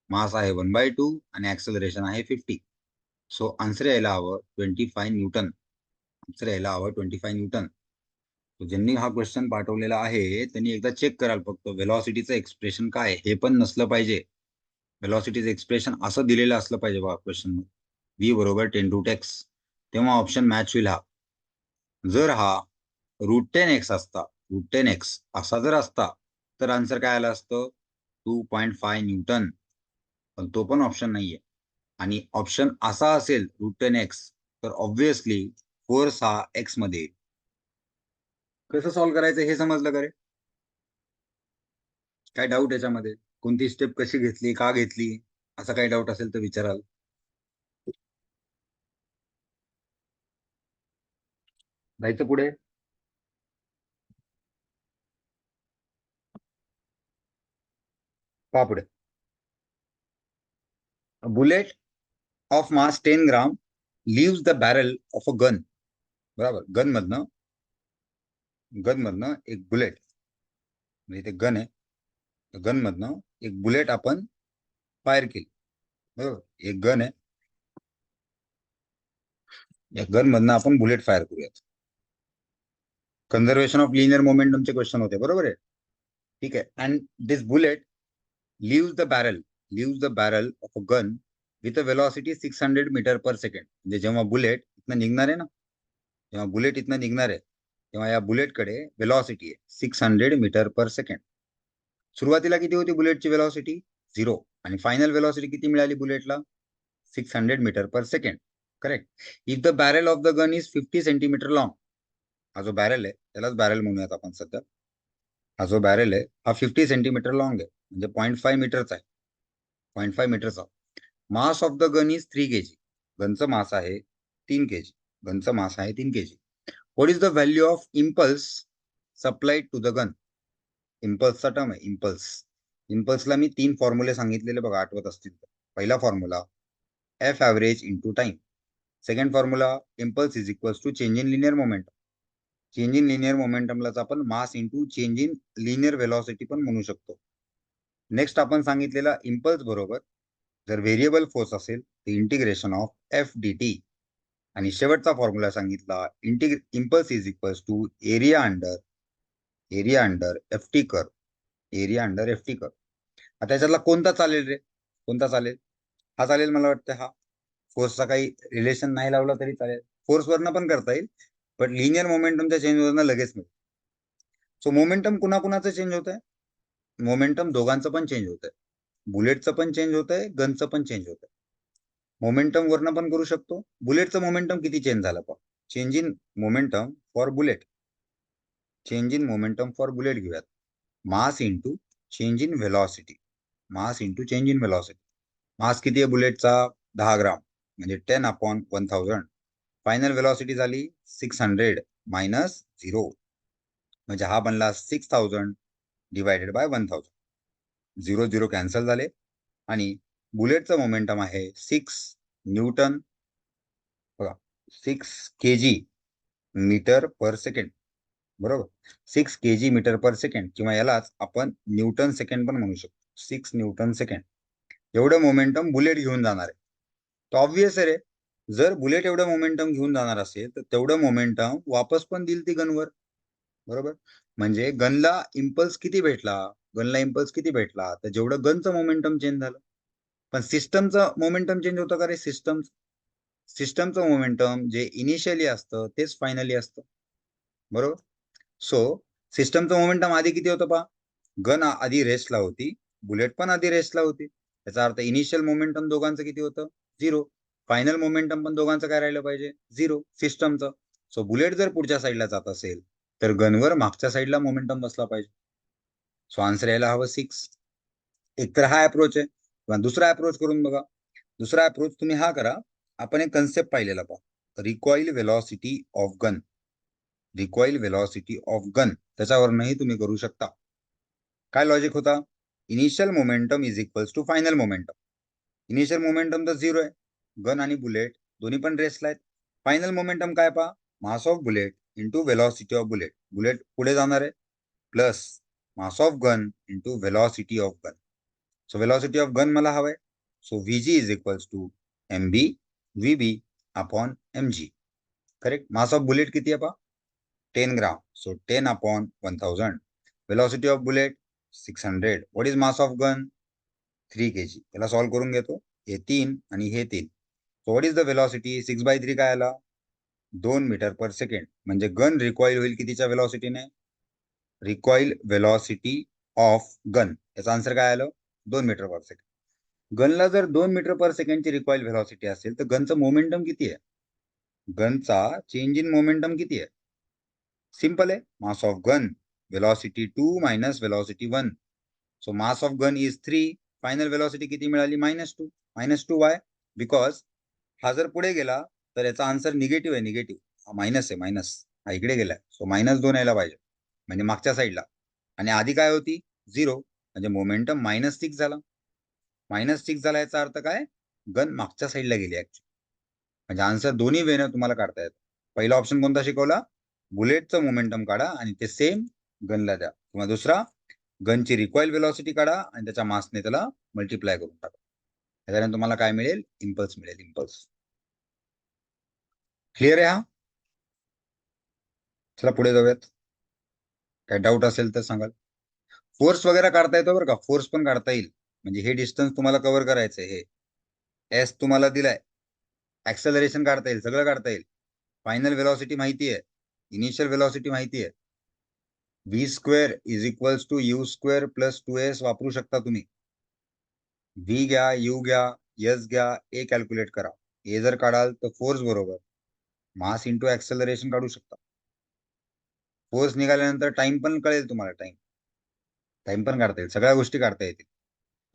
मास आहे 1/2 आणि ऍक्सेलरेशन आहे 50. सो आन्सर यायला हवं 25 न्यूटन, आन्सर यायला हवं 25 न्यूटन. ज्यांनी हा क्वेश्चन पाठवलेला आहे त्यांनी एकदा चेक कराल फक्त, व्हेलॉसिटीचं एक्सप्रेशन काय हे पण नसलं पाहिजे. व्हेलॉसिटीचं एक्सप्रेशन असं दिलेलं असलं पाहिजे बघा क्वेश्चन मध्ये, व्ही बरोबर 10√x, तेव्हा ऑप्शन मॅच होईल हा. जर हा √10x असता, √10x असा जर असता तर आन्सर काय आलं असतं 2.5 न्यूटन. पण तो पण ऑप्शन नाहीये, आणि ऑप्शन असा असेल √10x तर ऑब्व्हियसली फोर्स हा एक्स मध्ये येईल. कसं सॉल्व्ह करायचं हे समजलं का रे, काय डाऊट याच्यामध्ये, कोणती स्टेप कशी घेतली, का घेतली, असा काही डाऊट असेल तर विचाराल. जायचं पुढे. पहा पुढे. Bullet of mass 10 gram leaves the barrel of a gun. बरोबर, गन मधनं एक बुलेट, म्हणजे ते गन आहे, गन मधनं एक बुलेट आपण फायर केली. बरोबर, एक गन आहे, या गन मधनं आपण बुलेट फायर करूयात. कन्झर्वेशन ऑफ लिनियर मोमेंटमचे क्वेश्चन होते, बरोबर आहे. ठीक आहे. And this bullet leaves the barrel of a gun with a velocity 600 metre per second. म्हणजे जेव्हा बुलेट इथनं निघणार आहे ना, जेव्हा बुलेट इथनं निघणार आहे तेव्हा या बुलेटकडे वेलॉसिटी आहे 600 मीटर पर सेकंड. सुरुवातीला किती होती बुलेटची वेलॉसिटी, 0, आणि फायनल वेलॉसिटी किती मिळाली बुलेटला, 600 metre per second. Correct. If the barrel of the gun is 50 centimetre long, हा जो बॅरल आहे त्यालाच बॅरल म्हणूयात आपण सध्या, हा जो बॅरल आहे हा 50 सेंटीमीटर लॉंग आहे, म्हणजे 0.5 मीटरचा आहे, 0.5 मीटरचा. Mass of the gun is 3 kg, गनचं मास आहे 3 kg, गनचं मास आहे 3 kg. What is the value of impulse supplied to the gun. इम्पल्सचा टर्म आहे इम्पल्स. इम्पल्सला मी 3 फॉर्म्युले सांगितलेले बघा, आठवत असतील तर. पहिला formula F average into time. Second formula impulse is equals to change in linear momentum. Change in linear मोमेंटमलाच आपण mass into change in linear velocity पण म्हणू शकतो. नेक्स्ट आपण सांगितलेला इम्पल्स बरोबर जर व्हेरिएबल फोर्स असेल तर integration of F D T. आणि शेवटचा फॉर्म्युला सांगितला impulse is equals to area under F T कर, एरिया अंडर एफ टी कर. आता त्याच्यातला कोणता चालेल रे, कोणता चालेल, हा चालेल मला वाटतं. हा फोर्सचा काही रिलेशन नाही लावला तरी चालेल, फोर्स वरनं पण करता येईल, बट लिनियर मोमेंटमच्या चेंज वरनं लगेच मिळेल. सो मोमेंटम कुणाकुणाचं चेंज होत आहे, मोमेंटम दोघांचं पण चेंज होत आहे, बुलेटचं पण चेंज होत आहे, गनचं पण चेंज होत आहे. मोमेंटम वरनं पण करू शकतो. बुलेटचं मोमेंटम किती चेंज झालं पहा, change in momentum for bullet. Change in momentum for bullet घेऊयात. Mass into change in velocity. Mass into change in velocity. Mass किती आहे बुलेटचा? 10 ग्राम, म्हणजे 10/1000. फायनल व्हेलॉसिटी झाली 600 मायनस 0, म्हणजे हा बनला 6000 डिवायडेड बाय 1000. 0 0 कॅन्सल झाले आणि बुलेटचं मोमेंटम आहे 6 न्यूटन, बघा 6 केजी मीटर पर सेकंड, बरोबर. 6 केजी मीटर पर सेकंड, किंवा यालाच आपण न्यूटन सेकंड पण म्हणू शकतो. 6 न्यूटन सेकंड एवढं मोमेंटम बुलेट घेऊन जाणार आहे. तर ऑब्व्हियस आहे रे, जर बुलेट एवढं मोमेंटम घेऊन जाणार असेल तर तेवढं मोमेंटम वापस पण देईल ती गनवर, बरोबर. म्हणजे गनला इम्पल्स किती भेटला? गनला इम्पल्स किती भेटला? तर जेवढं गनचं मोमेंटम चेंज झालं. पण सिस्टमचं मोमेंटम चेंज होतं का रे? सिस्टमचं मोमेंटम जे इनिशियली असतं तेच फायनली असतं, बरोबर. सो सिस्टमचं मोमेंटम आधी किती होतं पहा? गन आधी रेस्टला होती, बुलेट पण आधी रेस्टला होती. याचा अर्थ इनिशियल मोमेंटम दोघांचं किती होतं? 0. फायनल मोमेंटम पण दोघांचं काय राहिलं पाहिजे? 0 सिस्टमचं. सो बुलेट जर पुढच्या साईडला जात असेल तर गनवर मागच्या साईडला मोमेंटम बसला पाहिजे. सो आन्सर यायला हवं 6. एक तर हा अप्रोच आहे, किंवा दुसरा अप्रोच करून बघा. दुसरा अप्रोच तुम्ही हा करा. आपण एक कन्सेप्ट पाहिलेला पहा, recoil velocity of gun. Recoil velocity of gun त्याच्यावरनंही तुम्ही करू शकता. काय लॉजिक होता? Initial momentum is equals to final momentum. Initial momentum तर 0 आहे, गन आणि बुलेट दोन्ही पण रेस्टला आहेत. फायनल मोमेंटम काय पहा? Mass of bullet into velocity of bullet. Bullet पुढे जाणार आहे, plus mass of gun into velocity of gun. So velocity of gun मला हवंय. So VG is equals to MB VB upon MG. Correct. Mass of bullet किती आहे पहा? 10 gram. So 10/1000. Velocity of bullet 600. What is mass of gun? 3 kg. याला solve करून घेतो. हे 3 आणि हे 3. So what is the velocity? 6/3 काय आला? 2 मीटर पर सेकंड. म्हणजे गन रिकॉईल होईल कितीच्या वेलॉसिटीने? रिकॉईल वेलॉसिटी ऑफ गन. याचा आन्सर काय आलं? 2 मीटर पर सेकंड. गनला जर 2 मीटर पर सेकंडची रिकॉईल व्हेलॉसिटी असेल तर गनचं मोमेंटम किती आहे? गनचा चेंज इन मोमेंटम किती आहे? सिंपल आहे. मास of gun velocity 2 minus velocity 1. So mass of gun is 3. Final velocity किती मिळाली? -2. -2 वाय? बिकॉज हा जर पुढे गेला तर याचा आन्सर निगेटिव्ह आहे. निगेटिव्ह हा मायनस आहे, मायनस हा इकडे गेलाय. सो -2 यायला पाहिजे, म्हणजे मागच्या साईडला. आणि आधी काय होती? 0. म्हणजे मोमेंटम -6 झाला. -6 झाला याचा अर्थ काय? गन मागच्या साईडला गेली ऍक्च्युअली. म्हणजे आन्सर दोन्ही वेने तुम्हाला काढता येतं. पहिला ऑप्शन कोणता शिकवला? बुलेटचं मोमेंटम काढा आणि ते सेम गनला द्या. किंवा दुसरा, गनची रिकॉईल वेलॉसिटी काढा आणि त्याच्या मासने त्याला मल्टिप्लाय करून टाका. त्याच्याने तुम्हाला काय मिळेल? इम्पल्स मिळेल. इम्पल्स. क्लिअर आहे हा? चला पुढे जाऊयात. काय डाऊट असेल तर सांगाल. फोर्स वगैरे काढता येतो बरं का. फोर्स पण काढता येईल. म्हणजे हे डिस्टन्स तुम्हाला कव्हर करायचंय. हे एस तुम्हाला दिलाय. ऍक्सेलरेशन काढता येईल, सगळं काढता येईल. फायनल वेलॉसिटी माहिती आहे, इनिशियल वेलॉसिटी माहिती आहे. v² is equals to u² plus 2s वापरू शकता तुम्ही. v घ्या, u घ्या, s घ्या, a कॅल्क्युलेट करा. a जर काढाल तर फोर्स बरोबर मास इंटू ऍक्सेलरेशन काढू शकता. फोर्स निघाल्यानंतर टाइम पण कळेल तुम्हाला. टाइम पण काढता येईल, सगळ्या गोष्टी काढता येतील.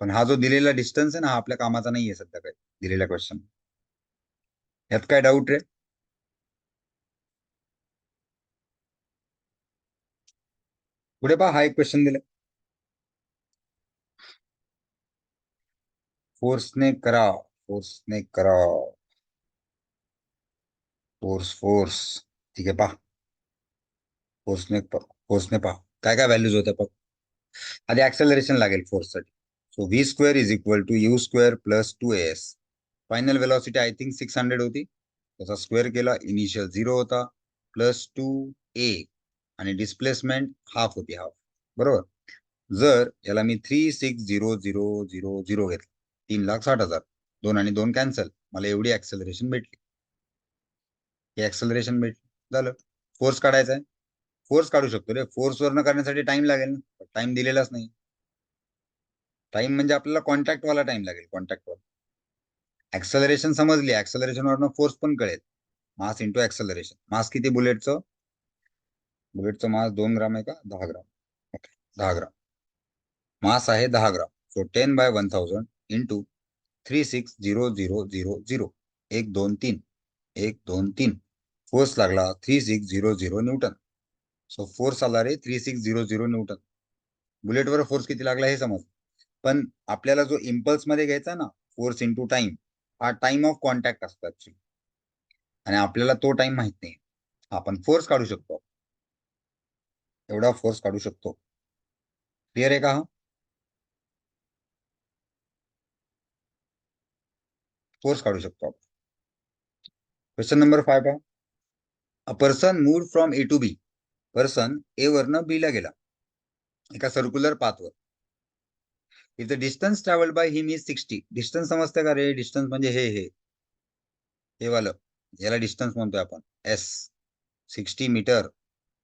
पण हा जो दिलेला डिस्टन्स आहे ना, हा आपल्या कामाचा नाहीये सध्या काय दिलेला क्वेश्चन. यात काय डाऊट रे? पुढे पहा, हा एक क्वेश्चन दिलाय. फोर्सने करा, फोर्सने करा, फोर्स. ठीक आहे पहा. फोर्सने पहा काय काय व्हॅल्यूज होत्या पहा. आधी ऍक्सेलरेशन लागेल फोर्ससाठी. So v² is equal to u² plus 2as. Final velocity I think 600 होती. त्याचा स्क्वेअर केला, इनिशियल 0 होता, प्लस 2a आणि डिस्प्लेसमेंट हाफ होती, हाफ. बरोबर. जर याला मी 3600000 घेतलं, 3,60,000, 2 आणि 2 कॅन्सल, मला एवढी ऍक्सेलरेशन भेटली. हे ऍक्सेलरेशन भेटली, झालं. फोर्स काढायचा आहे. फोर्स काढू शकतो रे. फोर्स वरनं करण्यासाठी टाइम लागेल ना. टाइम दिलेलाच नाही. टाइम म्हणजे आपल्याला कॉन्टॅक्ट वाला टाइम लागेल. कॉन्टॅक्ट वाला. ऍक्सेलरेशन समजली, ऍक्सेलरेशन वरनं फोर्स पण कळेल. Mass into acceleration. मास किती बुलेटचं? बुलेटचं मास 2 ग्राम आहे का 10 ग्राम? ओके, 10 ग्राम. मास आहे 10 ग्राम. So 10/1000 into 36000. 1 2 3 1 2 3. फोर्स लागला 3600 न्यूटन. सो फोर्स आला रे 3600 न्यूटन. बुलेटवर फोर्स किती लागला हे समज. पण आपल्याला जो इम्पल्स मध्ये घ्यायचा ना, फोर्स इंटू टाइम, हा टाइम ऑफ कॉन्टॅक्ट असतो ऍक्च्युली. आणि आपल्याला तो टाइम माहित नाही. आपण फोर्स काढू शकतो. एवढा फोर्स काढू शकतो. क्लिअर आहे का? हा फोर्स काढू शकतो आपण. क्वेश्चन नंबर 5 पहा. A person move from A to B. Person A वरनं बी ला गेला एका सर्क्युलर पाथवर. If the distance travelled by him is 60. Distance समजते का रे? डिस्टन्स म्हणजे हे वालं, याला डिस्टन्स म्हणतोय आपण, एस. 60 मीटर.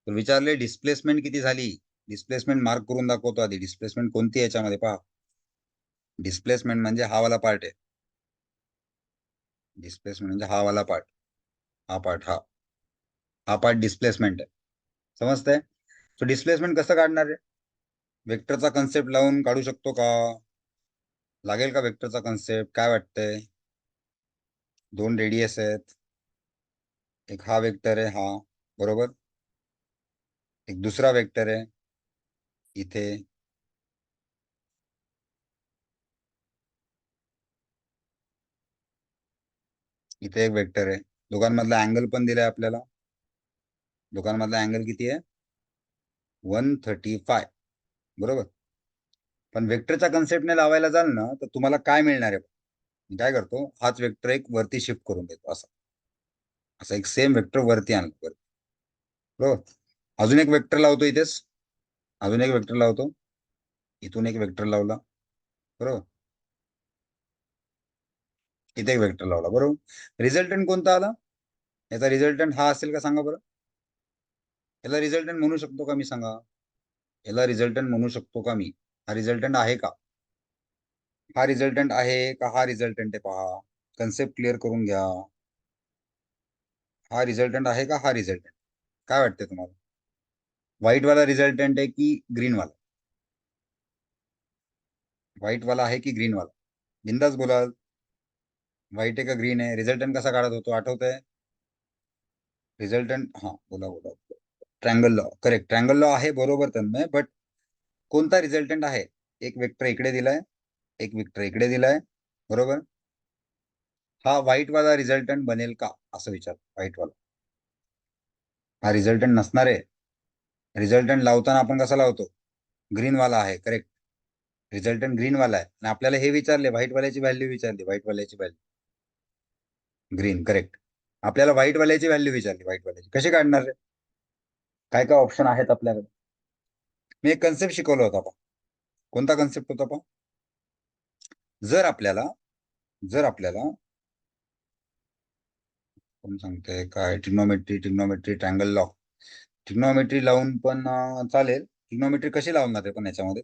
तर विचारले डिस्प्लेसमेंट किती झाली. डिस्प्लेसमेंट मार्क करून दाखवतो आधी. डिस्प्लेसमेंट कोणती याच्यामध्ये पहा. डिस्प्लेसमेंट म्हणजे हा वाला पार्ट आहे. डिस्प्लेसमेंट म्हणजे हा वाला पार्ट. हा पार्ट, हा पार्ट डिस्प्लेसमेंट आहे. समजतंय? सो डिस्प्लेसमेंट कसं काढणार आहे? वेक्टरचा कन्सेप्ट लावून काढू शकतो का? लागेल का वेक्टरचा कन्सेप्ट? काय वाटतंय? 2 रेडियस आहेत. एक हा वेक्टर आहे, हा, बरोबर. एक दुसरा वेक्टर आहे इथे. इथे एक वेक्टर आहे. दोघांमधला अँगल पण दिलाय आपल्याला. दोघांमधला अँगल किती आहे? 135. बरोबर. पण वेक्टरच्या कन्सेप्टने लावायला जाल ना, तर तुम्हाला काय मिळणार आहे? मी काय करतो, हाच वेक्टर एक वरती शिफ्ट करून देतो. असं असं एक सेम वेक्टर वरती आणतो. बरोबर. अजून एक वेक्टर लावतो इथेच. अजून एक वेक्टर लावतो. इथून एक वेक्टर लावला. बरोबर. इथे एक वेक्टर लावला. बरोबर. रिझल्टंट कोणता आला? याचा रिझल्टंट हा असेल का सांगा बरं? याला रिझल्टंट म्हणू शकतो का मी? सांगा. याला रिझल्टंट म्हणू शकतो का मी? हा रिझल्टंट आहे का? हा रिझल्टंट आहे का? हा रिझल्टंट आहे? पहा, कन्सेप्ट क्लिअर करून घ्या. हा रिझल्टंट आहे का? हा रिझल्टंट? काय वाटते तुम्हाला? व्हाईट वाला रिझल्टंट आहे की ग्रीन वाला? व्हाईट वाला आहे की ग्रीन वाला? बिंदास बोला. व्हाईट आहे का ग्रीन आहे? रिझल्टंट कसा काढत होतो आठवतंय? रिझल्टंट, हा, बोला बोला. Triangle law. Correct, triangle law आहे. बरोबर तन्मय. बट कोणता रिझल्टंट आहे? एक वेक्टर इकडे दिलाय, एक वेक्टर इकडे दिलाय. बरोबर. हा व्हाईट वाला रिझल्टंट बनेल का असं विचार. व्हाईट वाला हा रिझल्टंट नसणार आहे. रिझल्टंट लावताना आपण कसा लावतो? ग्रीन वाला आहे. करेक्ट. रिझल्टंट ग्रीन वाला आहे. आणि आपल्याला हे विचारले, व्हाईट वाल्याची व्हॅल्यू विचारली. व्हाईट वाल्याची व्हॅल्यू ग्रीन. करेक्ट. आपल्याला व्हाईट वाल्याची व्हॅल्यू विचारली. व्हाईट वाल्याची कशी काढणार आहे? काय काय ऑप्शन आहेत आपल्याकडे? मी एक कन्सेप्ट शिकवला होता पहा. कोणता कन्सेप्ट होता पहा? जर आपल्याला कोण सांगते काय? Trigonometry triangle law. ट्रिग्नोमेट्री लावून पण चालेल. ट्रिग्नोमेट्री कशी लावणार आहे पण याच्यामध्ये?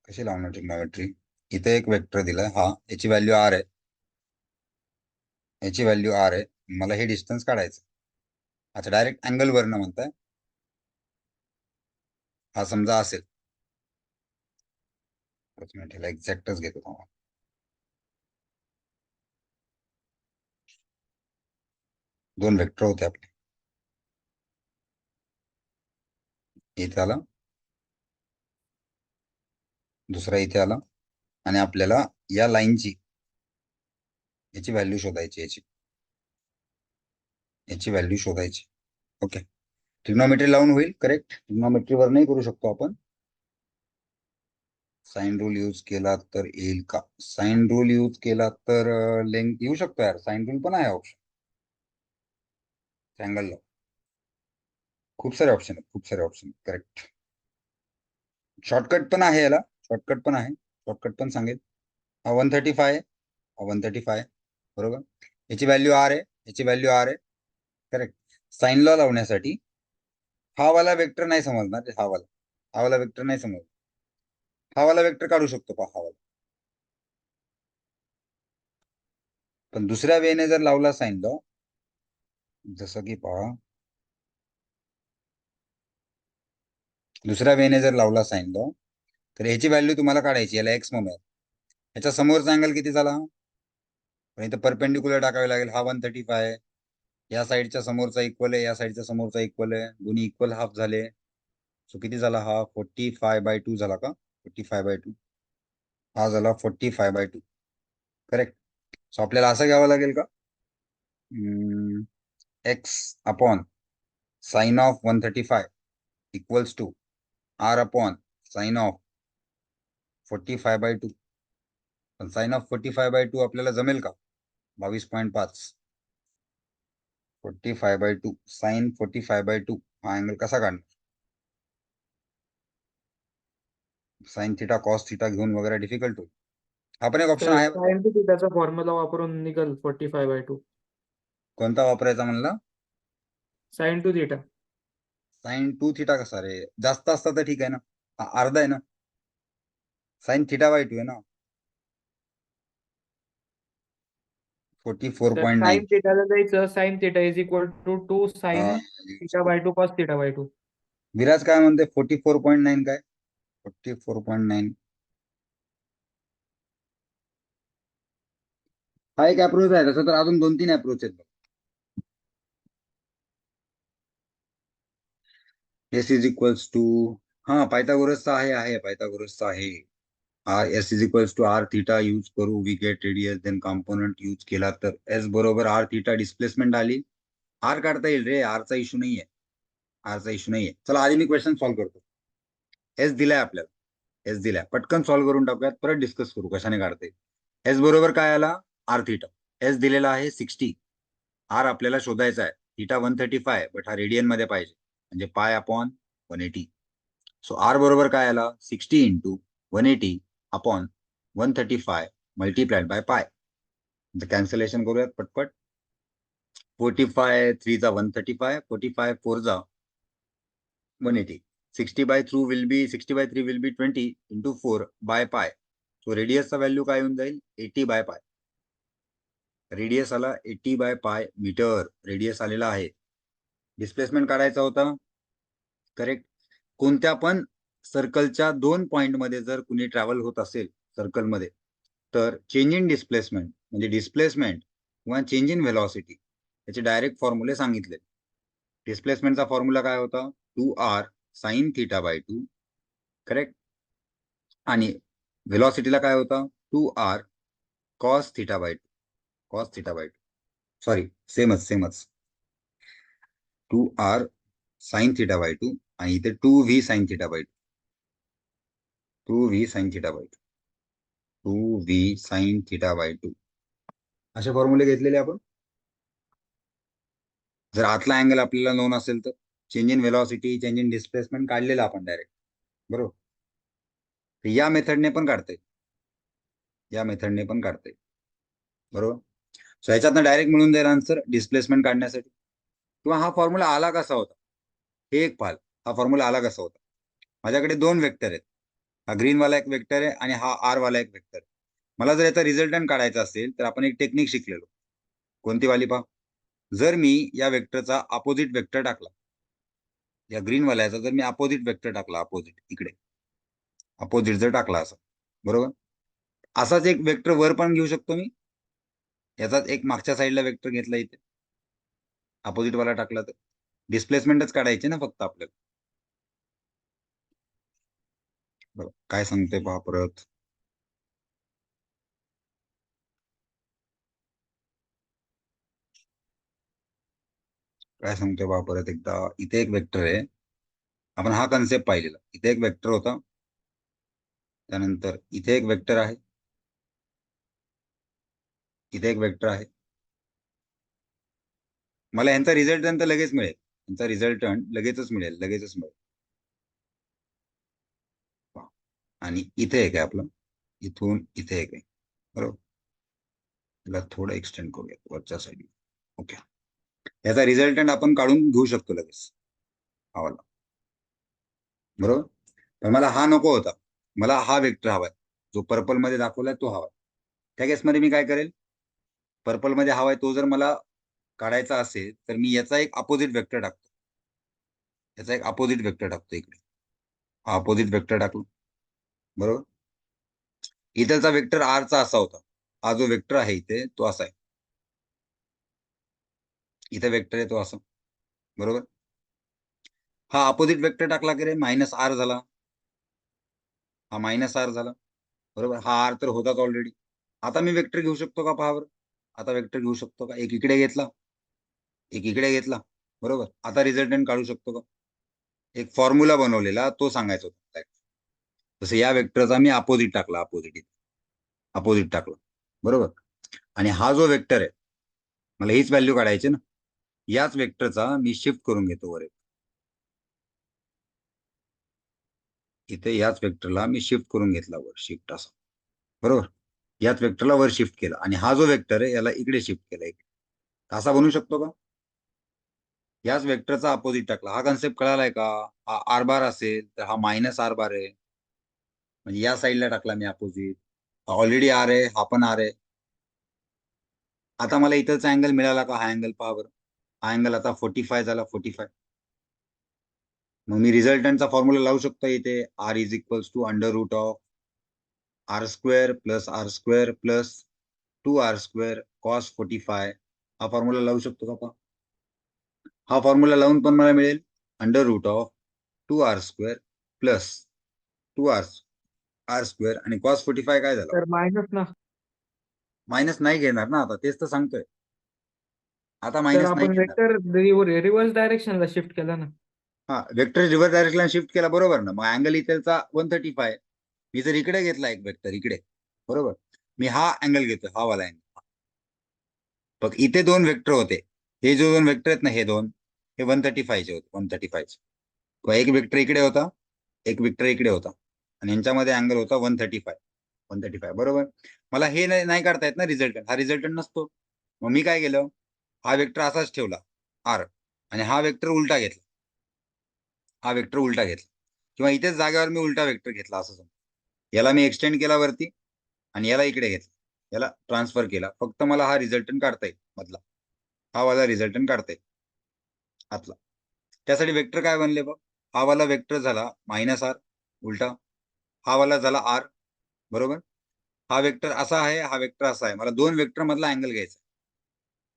कशी लावणार ट्रिग्नोमेट्री? इथे एक वेक्टर दिलाय, हा, याची व्हॅल्यू आर आहे. याची व्हॅल्यू आर आहे. मला हे डिस्टन्स काढायचं. अच्छा, डायरेक्ट अँगल वरनं म्हणताय? हा समजा असेल. मिनिट, ह्याला एक्झॅक्टच घेतो तुम्हाला. दोन वेक्टर होते आपले. इथे आला, दुसरा इथे आला. आणि आपल्याला या लाईनची, याची व्हॅल्यू शोधायची. याची व्हॅल्यू शोधायची. ओके. ट्रिग्नोमेट्री लावून होईल. करेक्ट. ट्रिग्नोमेट्री वर नाही करू शकतो आपण. साइन रूल यूज केला तर येईल का? साइन रूल यूज केला तर लेंथ येऊ शकतो यार. साइन रूल पण आहे ऑप्शन. Triangle law. खूप सारे ऑप्शन आहेत. खूप सारे ऑप्शन. करेक्ट. शॉर्टकट पण आहे याला. शॉर्टकट पण आहे. शॉर्टकट पण सांगेल. हा 135 आहे. हा 135. बरोबर. याची व्हॅल्यू आर आहे. याची व्हॅल्यू आर आहे. करेक्ट. साइन लॉ लावण्यासाठी हा वाला वेक्टर नाही समजणार. हा वाला वेक्टर नाही समजणार. हा वाला वेक्टर काढू शकतो पहा. हा वाला. पण दुसऱ्या वेने जर लावला साइन लॉ, जसं की पहा, दुसऱ्या वेने जर लावला साइन लो, तर ह्याची व्हॅल्यू तुम्हाला काढायची, याला एक्स म्हणूया. ह्याच्या समोरचा अँगल किती झाला? पण इथं परपेंडिक्युलर टाकावे लागेल. हा 135 आहे, या साईडच्या समोरचा इक्वल आहे, या साईडच्या समोरचा इक्वल आहे, दोन्ही इक्वल हाफ झाले. सो किती झाला हा? 45/2 झाला का? 45/2. हा झाला 45/2. करेक्ट. सो आपल्याला असं घ्यावं लागेल का, X upon sine of 135 equals to R upon sine of 45/2. पण साइन ऑफ 45/2 आपल्याला जमेल का? 22.5. 45/2 साइन 45/2 हा अँगल कसा काढणार? साइन थिटा कॉस थिटा घेऊन वगैरे डिफिकल्ट होईल. हा पण एक ऑप्शन तर आहे. साइन टू थिटाचा फॉर्म्युला वापरून निघल 45/2. कोणता वापरायचा म्हणला? Sine two theta. Sine 2 theta कसा रे? जास्त असता तर ठीक आहे ना, अर्धा आहे ना. साइन थिटा/2 आहे ना, तर 44.9. साइन थिटाला जायचं, sine theta is equal to 2 sine theta cos theta. Viraj काय म्हणते? 44.9 काय? 44.9 हा एक अप्रोच आहे. तसं तर अजून 2-3 अप्रोच आहेत. एस इज इक्वल्स टू, हा पायथागोरसचा आहे पायथागोरसचा आहे. R S is equals to R theta use करू, we get radius, then component use केला तर एस बरोबर आर थिटा, डिस्प्लेसमेंट आली. आर काढता येईल रे, आरचा इश्यू नाहीये. आरचा इश्यू नाहीये. चला आधी मी क्वेश्चन सॉल्व्ह करतो. एस दिलाय आपल्याला, एस दिलाय, पटकन सॉल्व्ह करून टाकूयात, परत डिस्कस करू कशाने काढता येईल. एस बरोबर काय आला? R theta. एस दिलेला आहे 60. आर आपल्याला शोधायचा आहे. थिटा 135, बट हा रेडियन मध्ये पाहिजे, म्हणजे पाय अपॉन 180. सो आर बरोबर काय आला? 60 इंटू 180 अपॉन 135 मल्टीप्लाइड बाय पाय. कॅन्सलेशन करूयात पटपट. 45 3 जा 135, 45 4 जा 180. 60/3 will be 20 into 4 by pi. So रेडियसचा व्हॅल्यू काय येऊन जाईल? 80/पाय. रेडियस आला 80/पाय मीटर, रेडियस आलेला आहे. डिस्प्लेसमेंट काढायचा होता. करेक्ट. कोणत्या पण सर्कलच्या 2 पॉइंट मध्ये जर कुणी ट्रॅव्हल होत असेल सर्कलमध्ये, तर चेंज इन डिस्प्लेसमेंट म्हणजे डिस्प्लेसमेंट किंवा चेंज इन व्हेलॉसिटी याचे डायरेक्ट फॉर्म्युले सांगितले. डिस्प्लेसमेंटचा फॉर्म्युला काय होता? 2r sine थिटा/2. करेक्ट. आणि व्हेलॉसिटीला काय होता? 2r cos theta. Cos theta, sorry, सेमच 2r साइन थिटा/2 आणि इथे 2v sine theta. 2v sine theta. 2v sine theta असे फॉर्म्युले घेतलेले आपण. जर आतला अँगल आपल्याला नोन असेल तर change in velocity, change in displacement काढलेला आपण डायरेक्ट, बरोबर. तर या मेथडने पण काढता येईल, या मेथडने पण काढता येईल, बरोबर. सो ह्याच्यातनं डायरेक्ट मिळून जाईल आन्सर डिस्प्लेसमेंट काढण्यासाठी. किंवा हा फॉर्म्युला आला कसा होता हे एक पाल. हा फॉर्म्युला आला कसा होता? माझ्याकडे 2 वेक्टर आहेत. हा ग्रीन वाला एक वेक्टर आहे आणि हा आर वाला एक वेक्टर आहे. मला जर याचा रिझल्टंट काढायचा असेल तर आपण एक टेक्निक शिकलेलो. कोणती वाली पहा? जर मी या वेक्टरचा अपोजिट वेक्टर टाकला, या ग्रीन वाल्याचा जर मी अपोजिट वेक्टर टाकला, अपोजिट इकडे अपोजिट जर टाकला असा, बरोबर, असाच एक वेक्टर वर पण घेऊ शकतो मी. याचाच एक मागच्या साईडला वेक्टर घेतला इथे, अपोजिट वाला टाकला तर डिस्प्लेसमेंटच काढायचे ना फक्त आपल्याला. बरं, काय सांगते पहा परत. काय सांगतोय पहा परत एकदा. इथे एक वेक्टर आहे, आपण हा कन्सेप्ट पाहिलेला. इथे एक वेक्टर होता, त्यानंतर इथे एक वेक्टर आहे, इथे एक वेक्टर आहे. मला यांचा रिझल्टंट लगेच मिळेल, यांचा रिझल्टंट लगेचच मिळेल, लगेचच मिळेल. आणि इथे एक आहे आपलं, इथून इथे एक आहे, बरोबर. त्याला थोडं एक्सटेंड करूया वरच्या साईड. ओके. याचा रिझल्टंट आपण काढून घेऊ शकतो लगेच, हा वाला, बरोबर. पण मला हा नको होता, मला हा वेक्टर हवाय, जो पर्पल मध्ये दाखवलाय तो हवा. त्या केसमध्ये मी काय करेल? पर्पल मध्ये हवाय तो जर मला काढायचा असेल तर मी याचा एक अपोजिट वेक्टर टाकतो. याचा एक अपोजिट वेक्टर टाकतो इकडे. हा अपोजिट वेक्टर टाकलो. बरोबर. इथलचा वेक्टर आर चा असा होता. हा जो वेक्टर आहे इथे तो असा आहे. इथे वेक्टर आहे तो असा. बरोबर. हा अपोजिट वेक्टर टाकला की रे मायनस आर झाला. हा मायनस आर झाला. बरोबर. हा आर तर होताच ऑलरेडी. आता मी वेक्टर घेऊ शकतो का पहा बरं. आता वेक्टर घेऊ शकतो का. एक इकडे घेतला, एक इकडे घेतला. बरोबर. आता रिझल्टंट काढू शकतो का. एक फॉर्म्युला बनवलेला तो सांगायचा होता. तसं या वेक्टरचा मी अपोजिट टाकला. अपोजिट टाकला. बरोबर. आणि हा जो वेक्टर आहे मला हीच व्हॅल्यू काढायची ना. याच वेक्टरचा मी शिफ्ट करून घेतो वर. इथे याच वेक्टरला मी शिफ्ट करून घेतला वर. शिफ्ट असा. बरोबर. याच वेक्टरला वर शिफ्ट केला आणि हा जो वेक्टर आहे याला इकडे शिफ्ट केला. इकडे असा बनवू शकतो का. याच वेक्टरचा अपोजिट टाकला. हा कन्सेप्ट कळालाय का. हा आर बार असेल तर हा मायनस आर बार आहे. म्हणजे या साईडला टाकला मी अपोजिट. ऑलरेडी आर आहे, हा पण आर आहे. आता मला इथंचा अँगल मिळाला का. हा अँगल पहा बरं. हा अँगल आता 45 झाला. 45. मग मी रिझल्टंटचा फॉर्म्युला लावू शकतो इथे. R is equals to under root of R square plus 2r square cos 45. हा फॉर्म्युला लावू शकतो का पहा. हा फॉर्म्युला लावून पण मला मिळेल under root of 2r square plus 2r square आणि कॉस 45 काय झालं. तर मायनस ना. मायनस नाही घेणार ना. आता तेच तर सांगतोय. आता तर मायनस नाही आपण घेणार. वेक्टर रिव्हर्स डायरेक्शनला शिफ्ट केला ना. हा वेक्टर रिव्हर्स डायरेक्शनला शिफ्ट केला. बरोबर ना. मग अँगल इथलचा 135. मी जर इकडे घेतला एक वेक्टर इकडे. बरोबर. मी हा अँगल घेतो. हा वाला अँगल. बघ इथे दोन वेक्टर होते. हे जो दोन वेक्टर आहेत ना हे दोन हे 135 चे होते. 135. एक वेक्टर इकडे होता, एक वेक्टर इकडे होता आणि यांच्यामध्ये अँगल होता 135. बरोबर. मला हे नाही काढता येत ना रिझल्टंट. हा रिझल्टंट नसतो. मग मी काय केलं. हा वेक्टर असाच ठेवला आर आणि हा वेक्टर उलटा घेतला. हा वेक्टर उलटा घेतला किंवा इथेच जागेवर मी उलटा वेक्टर घेतला असं समजा. याला मी एक्सटेंड केला वरती आणि याला इकडे घेतला. याला ट्रान्सफर केला. फक्त मला हा रिझल्टंट काढता येईल मधला. हा वाला रिझल्टंट काढता येईल आतला. त्यासाठी वेक्टर काय बनले बघ. हा वाला वेक्टर झाला मायनस आर उलटा. हा वाला झाला आर. बरोबर. हा वेक्टर असा आहे, हा वेक्टर असा आहे. मला दोन वेक्टर मधला अँगल घ्यायचा.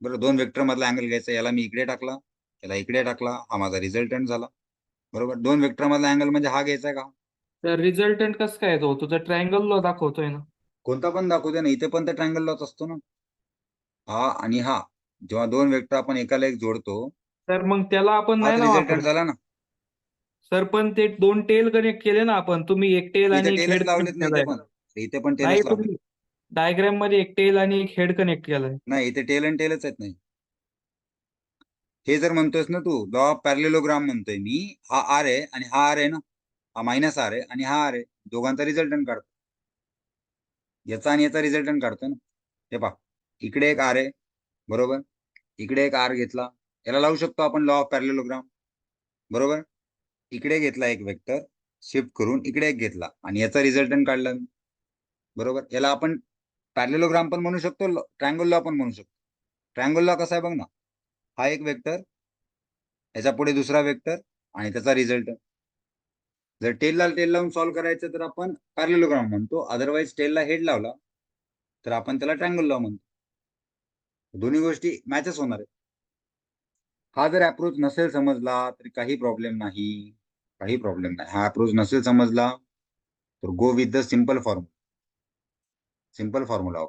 बरोबर. दोन वेक्टर मधला अँगल घ्यायचा. याला मी इकडे टाकला, याला इकडे टाकला. हा माझा रिझल्टंट झाला. बरोबर. दोन वेक्टर मधला अँगल म्हणजे हा घ्यायचा का. तर रिझल्टंट कसं काय तो तुझा ट्रायंगल लो दाखवतोय ना. कोणता पण दाखवते ना. इथे पण तर ट्रायंगल लाच असतो ना. हा आणि हा जेव्हा दोन वेक्टर आपण एकाला एक जोडतो तर मग त्याला आपण नाही हाच ना रिझल्टंट वापरत. झाला ना. सर पण ते दोन टेल कनेक्ट केले ना आपण. तुम्ही एक टेल इथे आणि एक टेलच हेड लावलेत कनेक्ट नाही. इथे केलाय. पण इथे पण नाही टेलच लावले. तुम्ही डायग्राम मध्ये एक टेल आणि एक हेड कनेक्ट केलाय. नाही इथे टेल आणि टेलच आहेत. नाही हे जर म्हणतोयस ना तू लॉ ऑफ पॅरेललोग्राम म्हणतोय मी. हा आर आहे आणि हा आर आहे ना. हा मायनस आर आहे आणि हा आर आहे. दोघांचा रिझल्टंट काढतो. याचा आणि याचा रिझल्टंट काढतो ना. हे पहा इकडे एक आर आहे. बरोबर. इकडे एक आर घेतला. याला लावू शकतो आपण लॉ ऑफ पॅरेललोग्राम. बरोबर. इकडे घेतला एक वेक्टर शिफ्ट करून इकडे एक घेतला आणि याचा रिझल्टंट काढला. बरोबर. याला आपण पॅरेललोग्राम पण म्हणू शकतो, ट्रायंगल लॉ पण म्हणू शकतो. ट्रायंगल लॉ कसा आहे बघ ना. हा एक वेक्टर, याच्या पुढे दुसरा वेक्टर आणि त्याचा रिझल्ट. जर टेलला टेल लावून सॉल्व्ह करायचं तर आपण पॅरेललोग्राम म्हणतो. अदरवाईज टेलला हेड लावला तर आपण त्याला ट्रायंगल लॉ म्हणतो. दोन्ही गोष्टी मॅचच होणार आहेत. हा जर अप्रोच नसेल समजला तरी काही प्रॉब्लेम नाही. काही प्रॉब्लेम नाही. हा अप्रोच नसेल समजला तर go with the simple formula. Simple formula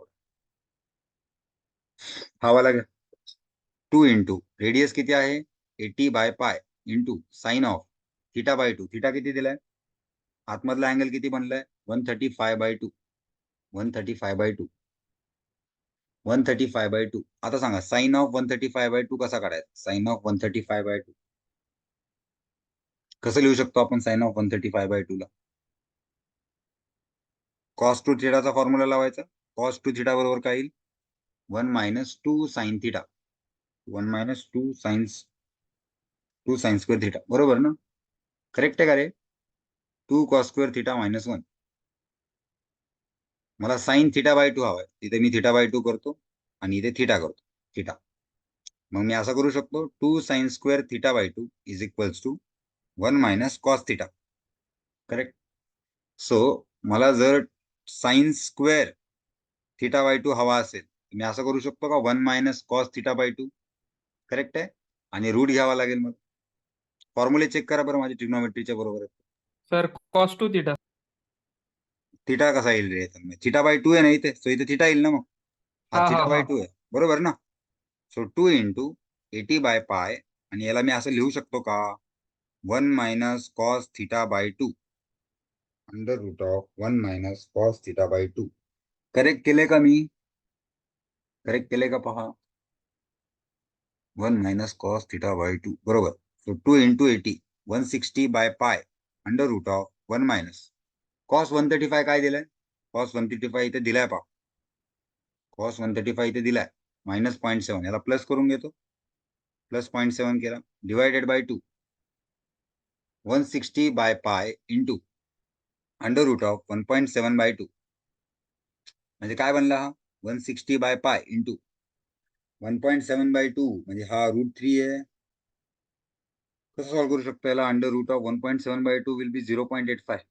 हा वाला घ्या. 2 इंटू रेडियस किती आहे 80/पाय इंटू साइन ऑफ θ/2. थिटा किती दिलाय. आतमधला अँगल किती बनलाय 135/2. 135/2. 135/2. आता सांगा साइन ऑफ 135/2 कसा काढायचा. साइन ऑफ 135/2 कसं लिहू शकतो आपण. साइन ऑफ 135/2 ला कॉस टू थिटाचा फॉर्म्युला लावायचा. कॉस टू थिटा बरोबर काय येईल 1 - 2 sine theta. 1 - 2 sine square theta. बरोबर ना. करेक्ट आहे का रे. 2 कॉस स्क्वेअर थिटा -1. मला साइन θ/2 हवाय. तिथे मी θ/2 करतो आणि इथे थिटा करतो. थिटा मग मी असं करू शकतो 2 sin² θ/2 is equals to 1 - cos θ. Correct. So मला जर sin² θ/2 हवा असेल, मी असं करू शकतो का 1 - cos θ/2. करेक्ट आहे. आणि रूट घ्यावा लागेल. मग फॉर्म्युले चेक करा बरं, माझे ट्रिग्नोमेट्रीच्या बरोबर आहे. Sir cos 2 theta. थिटा कसा येईल रे? θ/2 आहे ना इथे, सो इथे थिटा येईल ना. मग हा हा हा हा θ/2 आहे, बरोबर ना. सो 2 × 80/π, आणि याला मी असं लिहू शकतो का 1 - cos θ/2 √1 - cos θ/2. करेक्ट केले का मी? करेक्ट केले का पहा. 1 - cos θ/2 बरोबर. सो 2 × 80 160/π √1 - cos 135 काय दिलंय? cos 135 इथे दिलाय पहा. cos 135 इथे दिलाय -0.7. याला प्लस करून घेतो. प्लस 0.7 केला डिवायडेड बाय 2 160/π इंटू √1.7/2. म्हणजे काय बनला हा? 160/π इंटू 1.7/2 म्हणजे हा √3 आहे. कसं सॉल्व्ह करू शकतो याला? √1.7/2 विल बी 0.85.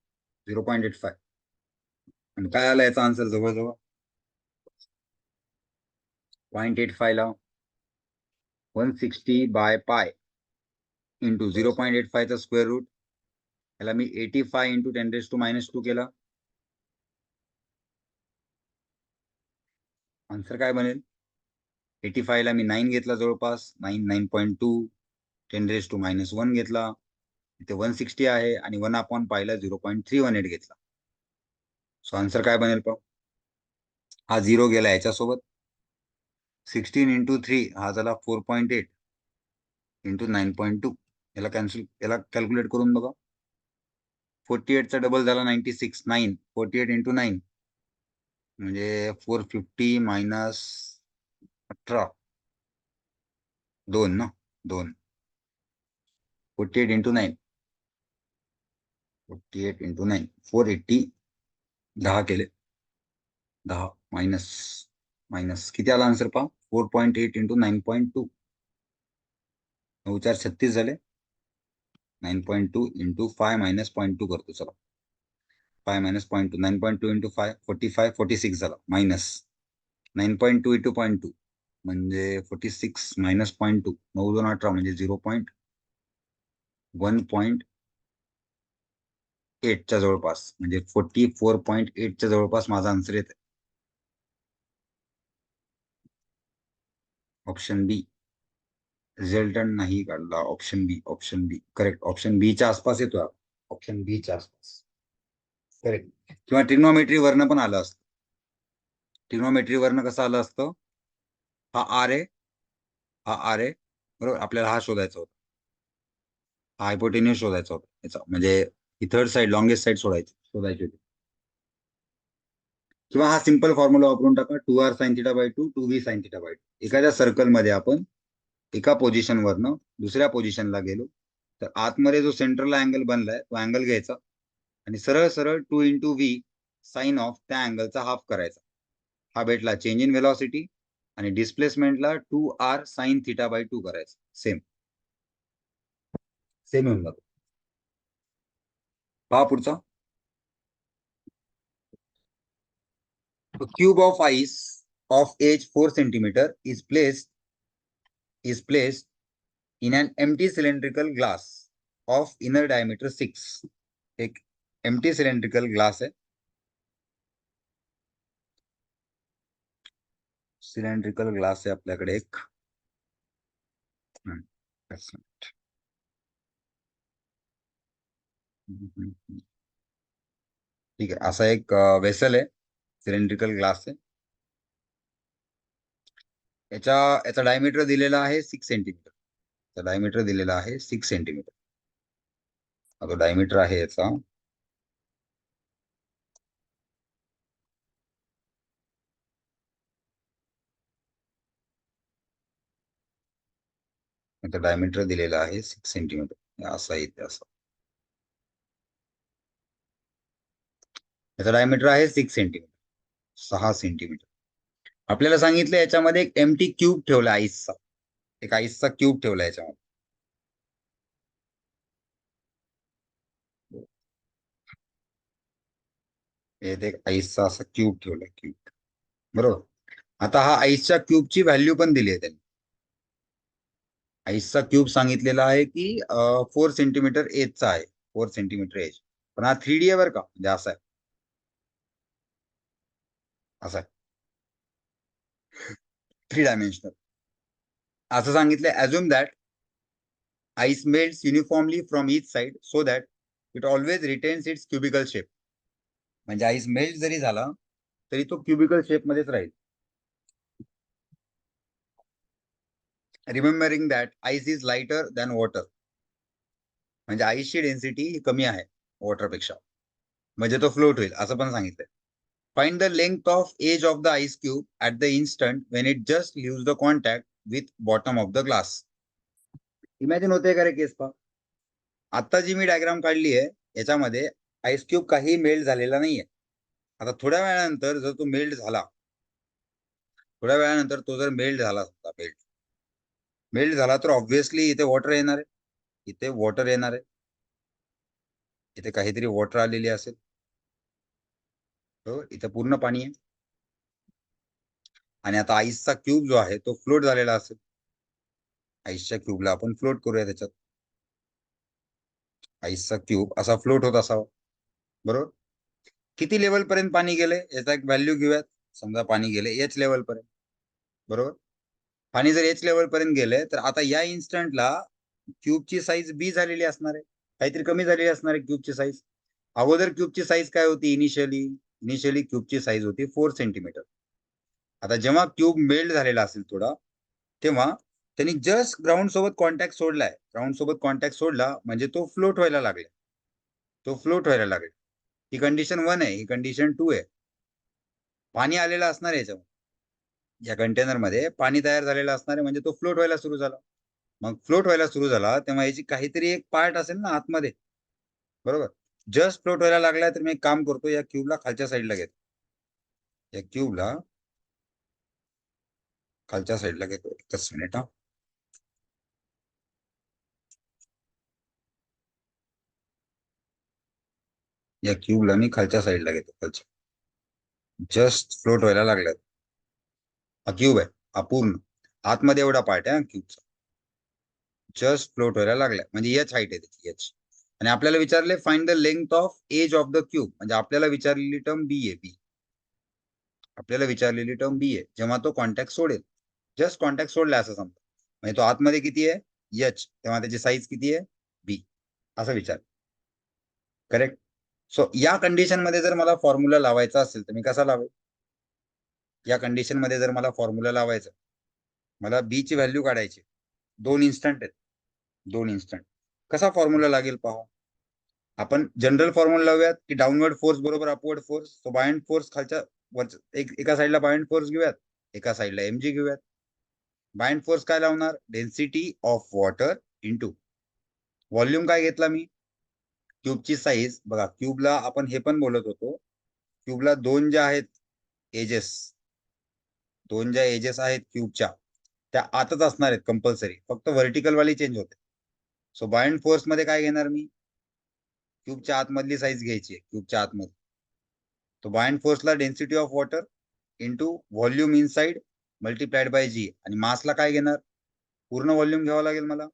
0.85. आणि काय आला याचा आन्सर? जवळजवळ 0.85 ला 160/π इंटू 0.85 चा स्क्वेअर रूट. याला मी 85 इंटू 10⁻² केला. आन्सर काय बनेल? 85 ला मी 9 घेतला, जवळपास 9.2 10⁻1 घेतला. इथे 160 आहे आणि 1/π ला 0.318 घेतला. सो आन्सर काय बनेल पाहू. हा 0 गेला याच्यासोबत. 16 × 3 हा झाला 4.8 इंटू 9.2. याला कॅल्क्युलेट करून बघा. 48 चा डबल झाला 96. 9 48 × 9 म्हणजे 450 मायनस 18 2 ना. 2 48 × 9 48 × 9 480. 10 केले. 10 मायनस किती आला आन्सर पहा. 4.8 × 9.2. 9 4 36 झाले. 9.2 × 5 - 0.2 करतो. चला 5 - 0.2 9.2 × 5 45 46 झाला. मायनस 9.2 × 0.2 म्हणजे 46 मायनस 0.2 9 2 18 म्हणजे 1.8 च्या जवळपास, म्हणजे 44.8 च्या जवळपास माझा आन्सर येत आहे. ऑप्शन बी. रिझल्टंट नाही काढला. ऑप्शन बी. ऑप्शन बी करेक्ट. ऑप्शन बी च्या आसपास येतो. ऑप्शन बी च्या आसपास करेक्ट. किंवा ट्रिग्नोमेट्री वरनं पण आलं असतं. ट्रिग्नोमेट्री वरनं कसं आलं असतं? हा आर आहे, हा आर आहे, बरोबर. आपल्याला हा शोधायचा होता. हा हायपोटेन्यूज शोधायचा होता याचा, म्हणजे ही थर्ड साइड लॉंगेस्ट साइड शोधायची होती. किंवा हा सिंपल फॉर्म्युला वापरून टाका. 2r sin θ/2 2v sin θ/2. एखाद्या सर्कलमध्ये आपण एका पोझिशन वरनं दुसऱ्या पोझिशनला गेलो तर आतमध्ये जो सेंट्रल अँगल बनलाय तो अँगल घ्यायचा आणि सरळ सरळ 2 × v साइन ऑफ त्या अँगलचा हाफ करायचा. हा भेटला चेंज इन व्हेलॉसिटी. आणि डिस्प्लेसमेंटला 2r sin θ/2 करायचा. सेम सेम होऊन जातो. पहा पुढचा. Cube of ice of age 4 centimeter is placed in an empty cylindrical glass of inner diameter 6. एक empty cylindrical glass है. सिलेंड्रिकल ग्लास आहे आपल्याकडे एक. ठीक आहे. असा एक वेसल आहे, सिलेंड्रिकल ग्लास आहे. याचा डायमीटर दिलेला आहे 6 सेंटीमीटर. डायमीटर दिलेला आहे 6 सेंटीमीटर. आता डायमीटर आहे याचा डायमीटर दिलेला आहे 6 सेंटीमीटर. असा येते असं. याचा डायमीटर आहे 6 सेंटीमीटर, 6 सेंटीमीटर. आपल्याला सांगितलं याच्यामध्ये एक एम्प्टी क्यूब ठेवला आईसचा. एक आईसचा क्यूब ठेवला याच्यामध्ये. हे एक आईसचा असा क्यूब ठेवला, क्यूब. बरोबर. आता हा आईसच्या क्यूबची व्हॅल्यू पण दिली आहे त्यांनी. आईसचा क्यूब सांगितलेला आहे की 4 सेंटीमीटर एजचा आहे, 4 सेंटीमीटर एज. पण हा 3D आहे बरं का, म्हणजे असा आहे, असा आहे, 3 डायमेन्शनल. असं सांगितलं, assume that ice melts uniformly from each side so that it always retains it's cubical shape. म्हणजे आईस मेल्ट जरी झाला तरी तो क्युबिकल शेप मध्येच राहील. Remembering that ice is lighter than water. म्हणजे आईसची डेन्सिटी ही कमी आहे वॉटरपेक्षा, म्हणजे तो फ्लोट होईल असं पण सांगितलंय. Find the length of edge of the ice cube at the instant when it just leaves the contact with bottom of the glass. Imagine होते का रे केस पा. आता जी मी डायग्राम काढली आहे याच्यामध्ये आईस क्यूब काही मेल्ट झालेला नाहीये. आता थोड्या वेळानंतर जर तो मेल्ट झाला, थोड्या वेळानंतर तो जर मेल्ट झाला, मेल्ट मेल्ट झाला तर ऑब्व्हियसली इथे वॉटर येणार आहे, इथे वॉटर येणार आहे, इथे काहीतरी वॉटर आलेली असेल. तो इथे पूर्ण पाणी आहे. आणि आता आईसचा क्यूब जो आहे तो फ्लोट झालेला असेल. आईसच्या क्यूबला आपण फ्लोट करूया त्याच्यात. आईसचा क्यूब असा फ्लोट होत असावा. बरोबर. किती लेवल पर्यंत पाणी गेले याचा एक व्हॅल्यू घेऊयात. समजा पाणी गेले एच लेवल पर्यंत. बरोबर. पाणी जर एच लेवल पर्यंत गेले तर आता या इन्स्टंटला क्यूबची साईज बी झालेली असणार आहे, काहीतरी कमी झालेली असणार आहे क्यूबची साईज. अगोदर क्यूबची साईज काय होती, इनिशियली क्यूबची साईज होती 4 सेंटीमीटर. आता जेव्हा क्यूब मेल्ट झालेला असेल थोडा, तेव्हा त्यांनी जस्ट ग्राउंड सोबत कॉन्टॅक्ट सोडलाय, ग्राउंड सोबत कॉन्टॅक्ट सोडला म्हणजे तो फ्लोट व्हायला लागला, तो फ्लोट व्हायला लागेल. ही कंडिशन 1 आहे, ही कंडिशन 2 आहे. पाणी आलेलं असणार आहे याच्यामध्ये, या कंटेनर मध्ये पाणी तयार झालेलं असणार आहे म्हणजे तो फ्लोट व्हायला सुरू झाला. मग फ्लोट व्हायला सुरू झाला तेव्हा याची काहीतरी एक पार्ट असेल ना आतमध्ये. बरोबर. जस्ट फ्लोट व्हायला लागलाय तर मी एक काम करतो, या क्यूबला खालच्या साईडला घेतो, या क्यूबला खालच्या साईडला घेतो. एकच मिनिट हा. या क्यूबला मी खालच्या साईडला घेतो, खालच्या. जस्ट फ्लोट व्हायला लागलाय. हा क्यूब आहे, हा पूर्ण आतमध्ये एवढा पार्ट आहे क्यूबचा. जस्ट फ्लोट व्हायला लागलाय म्हणजे एच हाईट आहे त्याची, एच. आणि आपल्याला विचारले find the length of edge of the cube, म्हणजे आपल्याला विचारलेली टर्म बी आहे, बी. आपल्याला विचारलेली टर्म बी आहे जेव्हा तो कॉन्टॅक्ट सोडेल. जस्ट कॉन्टॅक्ट सोडला असं समजा, म्हणजे तो आतमध्ये किती आहे एच, तेव्हा त्याची साईज किती आहे बी, असं विचार. करेक्ट. सो या कंडिशन मध्ये जर मला फॉर्म्युला लावायचा असेल तर मी कसा लावेल. या कंडिशन मध्ये जर मला फॉर्म्युला लावायचा, मला बी ची व्हॅल्यू काढायची. 2 इन्स्टंट आहेत, 2 इन्स्टंट. कसा फॉर्म्युला लागेल पहा. आपण जनरल फॉर्म्युला लावूयात की डाऊनवर्ड फोर्स बरोबर अपवर्ड फोर्स. तो बायंड फोर्स खालच्या वर एका साईडला बायंड फोर्स घेऊयात, एका साईडला एमजी घेऊयात. बायंड फोर्स काय लावणार, density of water into volume. काय घेतला मी, क्यूबची साईज. बघा क्यूबला आपण हे पण बोलत होतो, क्यूबला दोन ज्या आहेत एजेस, दोन ज्या एजेस आहेत क्यूबच्या त्या आतच असणार आहेत कंपल्सरी, फक्त व्हर्टिकल वाली चेंज होते. सो बायंड फोर्स मध्ये काय घेणार मी, क्यूबच्या आतमधली साईज घ्यायची आहे, क्यूबच्या आतमध्ये. तो बायंड फोर्सला density of water into volume inside multiplied by g. आणि मासला काय घेणार, पूर्ण व्हॉल्यूम घ्यावं लागेल मला.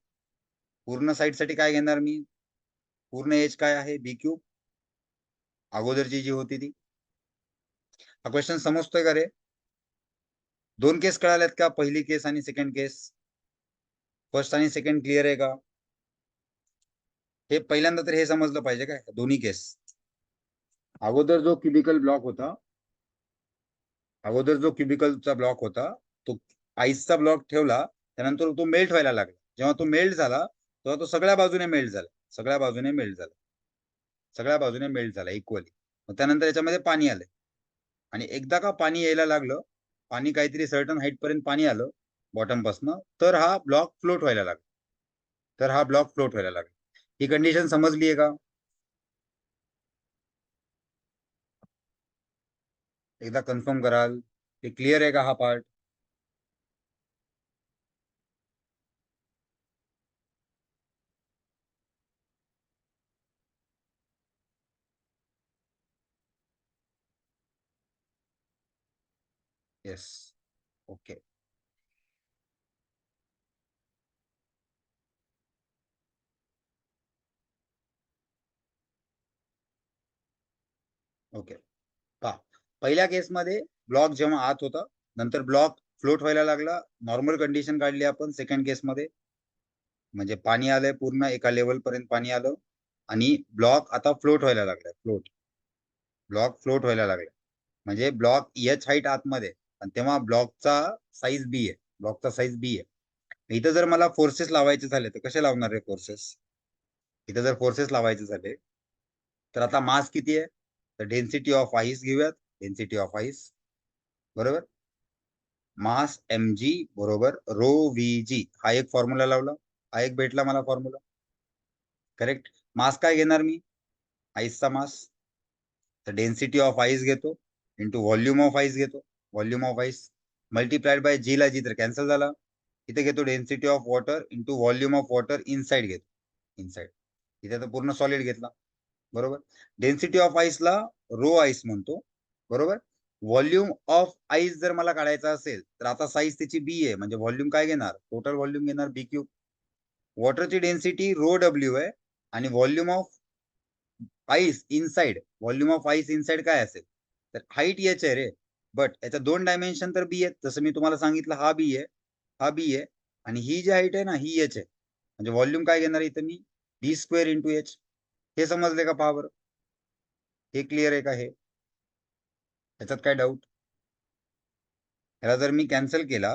पूर्ण साईड साठी काय घेणार मी, पूर्ण एज काय आहे बी क्यूब, अगोदरची जी होती ती. हा क्वेश्चन समजतोय का रे. दोन केस कळाल्यात का, पहिली केस आणि सेकंड केस. फर्स्ट आणि सेकंड क्लिअर आहे का. हे पहिल्यांदा तर हे समजलं पाहिजे काय, दोन्ही केस. अगोदर जो क्युबिकल ब्लॉक होता, अगोदर जो क्युबिकलचा ब्लॉक होता तो आईसचा ब्लॉक ठेवला, त्यानंतर तो मेल्ट व्हायला लागला. जेव्हा तो मेल्ट झाला तेव्हा तो सगळ्या बाजूने मेल्ट झाला, सगळ्या बाजूने मेल्ट झाला, सगळ्या बाजूने मेल्ट झाला इक्वली. मग त्यानंतर याच्यामध्ये पाणी आलं. आणि एकदा का पाणी यायला लागलं, पाणी काहीतरी सर्टन हाईट पर्यंत पाणी आलं बॉटम पासन, तर हा ब्लॉक फ्लोट व्हायला लागला, तर हा ब्लॉक फ्लोट व्हायला लागला. ही कंडिशन समजली आहे का. एकदा कन्फर्म कराल, हे क्लिअर आहे का हा पार्ट. येस. ओके. ओके. पहा, पहिल्या केसमध्ये ब्लॉक जेव्हा आत होता, नंतर ब्लॉक फ्लोट व्हायला लागला, नॉर्मल कंडिशन काढली आपण सेकंड केसमध्ये, म्हणजे पाणी आलंय पूर्ण एका लेवल पर्यंत पाणी आलं आणि ब्लॉक आता फ्लोट व्हायला लागलाय. ब्लॉक फ्लोट व्हायला लागलाय म्हणजे ब्लॉक एच हाईट आतमध्ये, आणि तेव्हा ब्लॉकचा साईज बी आहे. ब्लॉकचा साईज बी आहे. इथं जर मला फोर्सेस लावायचे झाले तर कसे लावणार आहे फोर्सेस? इथं जर फोर्सेस लावायचे झाले तर आता मास किती आहे? तर डेन्सिटी ऑफ आईस घेऊयात. डेन्सिटी ऑफ आईस बरोबर, मास mg बरोबर रो vg. हा एक फॉर्म्युला लावला, हा एक भेटला मला फॉर्म्युला. करेक्ट. मास काय घेणार मी? आईसचा मास. तर डेन्सिटी ऑफ आईस घेतो इंटू व्हॉल्यूम ऑफ आईस घेतो. Volume of ice multiplied by g ला जी तर कॅन्सल झाला. इथे घेतो density of water into volume of water inside घेतो. इनसाइड इथे तर पूर्ण सॉलिड घेतला बरोबर. डेन्सिटी ऑफ आईसला रो आईस म्हणतो बरोबर. व्हॉल्यूम ऑफ आईस जर मला काढायचा असेल तर आता साईज त्याची बी आहे, म्हणजे व्हॉल्यूम काय घेणार? टोटल व्हॉल्यूम घेणार बी क्यूब. वॉटरची डेन्सिटी रो डब्ल्यू आहे आणि volume of ice inside, volume of ice inside काय असेल? तर हाईट एच आहे रे, बट याचा 2 डायमेन्शन तर बी आहेत. जसं मी तुम्हाला सांगितलं, हा बी आहे, हा बी आहे, आणि ही जी हाईट आहे ना ही एच आहे. म्हणजे व्हॉल्यूम काय घेणार इथं मी? बी स्क्वेअर इंटू एच. हे समजले का? पहा बरं, हे क्लिअर आहे का? हे याच्यात काय डाऊट? याला जर मी कॅन्सल केला,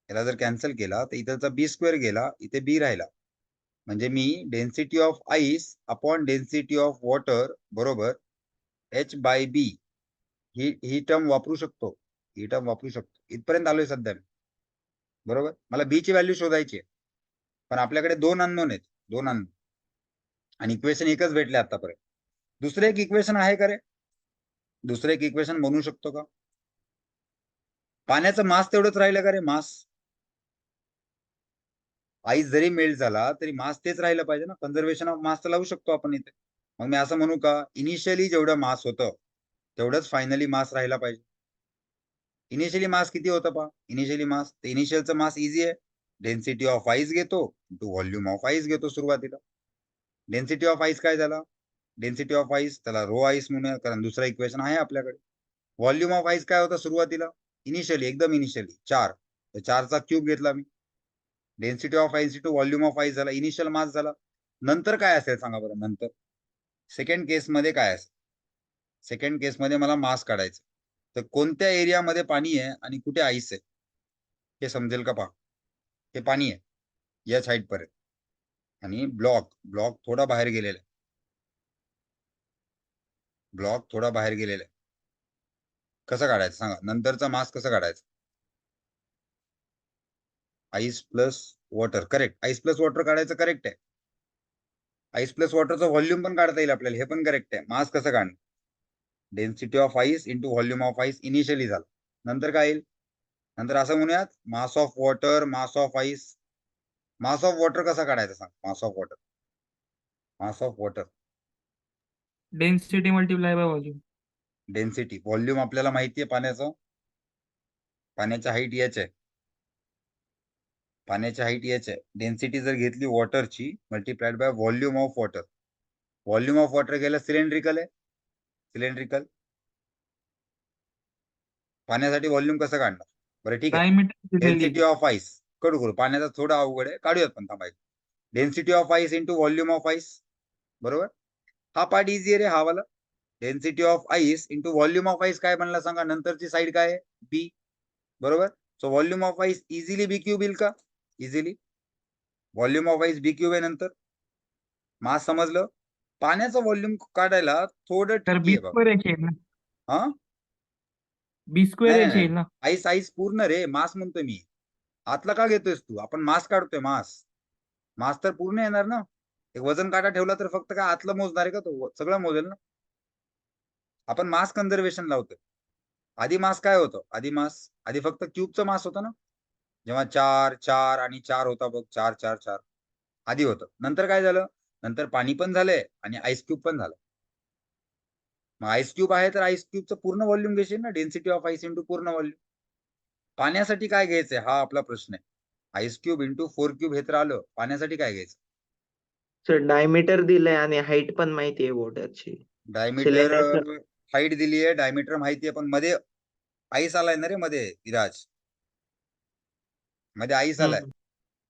याला जर कॅन्सल केला तर इथलचा बी स्क्वेअर गेला, इथे बी राहिला. म्हणजे मी density of ice upon density of water बरोबर एच बाय बी ही टर्म वापरू शकतो. ही टर्म वापरू शकतो. इथपर्यंत आलोय सध्या मी बरोबर. मला बी ची व्हॅल्यू शोधायची आहे, पण आपल्याकडे 2 अननोन आहेत. 2 अननोन आणि इक्वेशन एकच भेटले आतापर्यंत. दुसरं एक इक्वेशन आहे का रे? दुसरं एक इक्वेशन बनवू शकतो का? पाण्याचं मास तेवढंच राहिलं का रे? मास आईस जरी मेल्ट झाला तरी मास तेच राहिलं पाहिजे ना. कन्झर्वेशन ऑफ मास तर लावू शकतो आपण इथे. मग मी असं म्हणू का, इनिशियली जेवढं मास होतं तेवढंच फायनली मास राहिला पाहिजे. इनिशियली मास किती होतं पहा? इनिशियली मास, तर इनिशियलचं मास इझी आहे. डेन्सिटी ऑफ आईस घेतो टू व्हॉल्यूम ऑफ आईस घेतो सुरुवातीला. डेन्सिटी ऑफ आईस काय झाला? डेन्सिटी ऑफ आईस, त्याला रो आईस म्हणूया कारण दुसरा इक्वेशन आहे आपल्याकडे. व्हॉल्यूम ऑफ आईस काय होता सुरुवातीला? इनिशियली, एकदम इनिशियली 4. तर 4चा क्यूब घेतला मी. Density of ice to volume of ice झाला, इनिशियल मास झाला. नंतर काय असेल सांगा बरं? नंतर सेकंड केसमध्ये काय असेल? सेकंड केसमध्ये मला मास काढायचं, तर कोणत्या एरियामध्ये पाणी आहे आणि कुठे आईस आहे हे समजेल का? पहा, हे पाणी आहे या साईड पर्यंत, आणि ब्लॉक थोडा बाहेर गेलेला आहे. ब्लॉक थोडा बाहेर गेलेला आहे. कसं काढायचं सांगा? नंतरचा मास कसं काढायचं? Ice plus water. Correct. Ice plus water काढायचं. करेक्ट आहे. आईस प्लस वॉटरचं व्हॉल्यूम पण काढता येईल आपल्याला, हे पण करेक्ट आहे. मास कसं काढणार? Density of ice into volume of ice initially झालं. नंतर काय येईल? नंतर असं म्हणूयात, mass of water, mass of ice. Mass of water कसा काढायचा सांग? Mass of water, mass of water. Density multiply by volume. Density, volume आपल्याला माहिती आहे पाण्याचं. पाण्याची हाईट एच आहे. पाण्याची हाईट एच आहे. डेन्सिटी जर घेतली वॉटरची multiplied by volume of water. Volume of water गेलं सिलेंड्रिकल आहे. सिलेंड्रिकल. पाण्यासाठी व्हॉल्यूम कसं काढणार? बरं ठीक आहे. डायमीटर दिलेली. डेन्सिटी ऑफ आईस करू पाण्याचा थोडा अवघड आहे, काढूयात पण थांबायचं. Density of ice into volume of ice बरोबर. हा पार्ट इझी आहे रे, हा वाला. Density of ice into volume of ice काय बनला सांगा? नंतरची साईड काय आहे? बी बरोबर. So volume of ice easily B cube येईल का? Easily volume of ice B cube आहे. नंतर मास समजलं. पाण्याचा व्हॉल्यूम काढायला थोडं तर ट्रिकी बी आहे बाबा. स्क्वेअर एच येईल ना. हा, बी स्क्वेअर नाही एच नाही, येईल ना. आईस आईस पूर्ण रे, मास म्हणतोय मी. आतला का घेतोयस तू? आपण मास काढतोय. मास मास तर पूर्ण येणार ना. एक वजन काटा ठेवला तर फक्त काय आतलं मोजणार आहे का? तो सगळं मोजेल ना. आपण मास कन्झर्वेशन लावतोय. आधी मास काय होतं? आधी फक्त क्यूबचं मास होतं ना, जेव्हा 4 आणि 4 होता बघ, 4 आधी होतं. नंतर काय झालं? नंतर पाणी पण झालंय आणि आईस क्यूब पण झालं. मग आईस क्यूब आहे तर आईस क्यूबचं पूर्ण व्हॉल्यूम घेशील ना, डेन्सिटी ऑफ आईस इंटू पूर्ण व्हॉल्यूम. पाण्यासाठी काय घ्यायचंय हा आपला प्रश्न आहे. आईस क्यूब इंटू 4 क्यूब हे तर आलं. पाण्यासाठी काय घ्यायचं? सर डायमीटर दिलंय आणि हाईट पण माहिती आहे वॉटरची. डायमीटर सिलेंडर हाईट दिली आहे, डायमीटर माहिती आहे, पण मध्ये आईस आलाय ना रे मध्ये विराज. मध्ये आईस आलाय.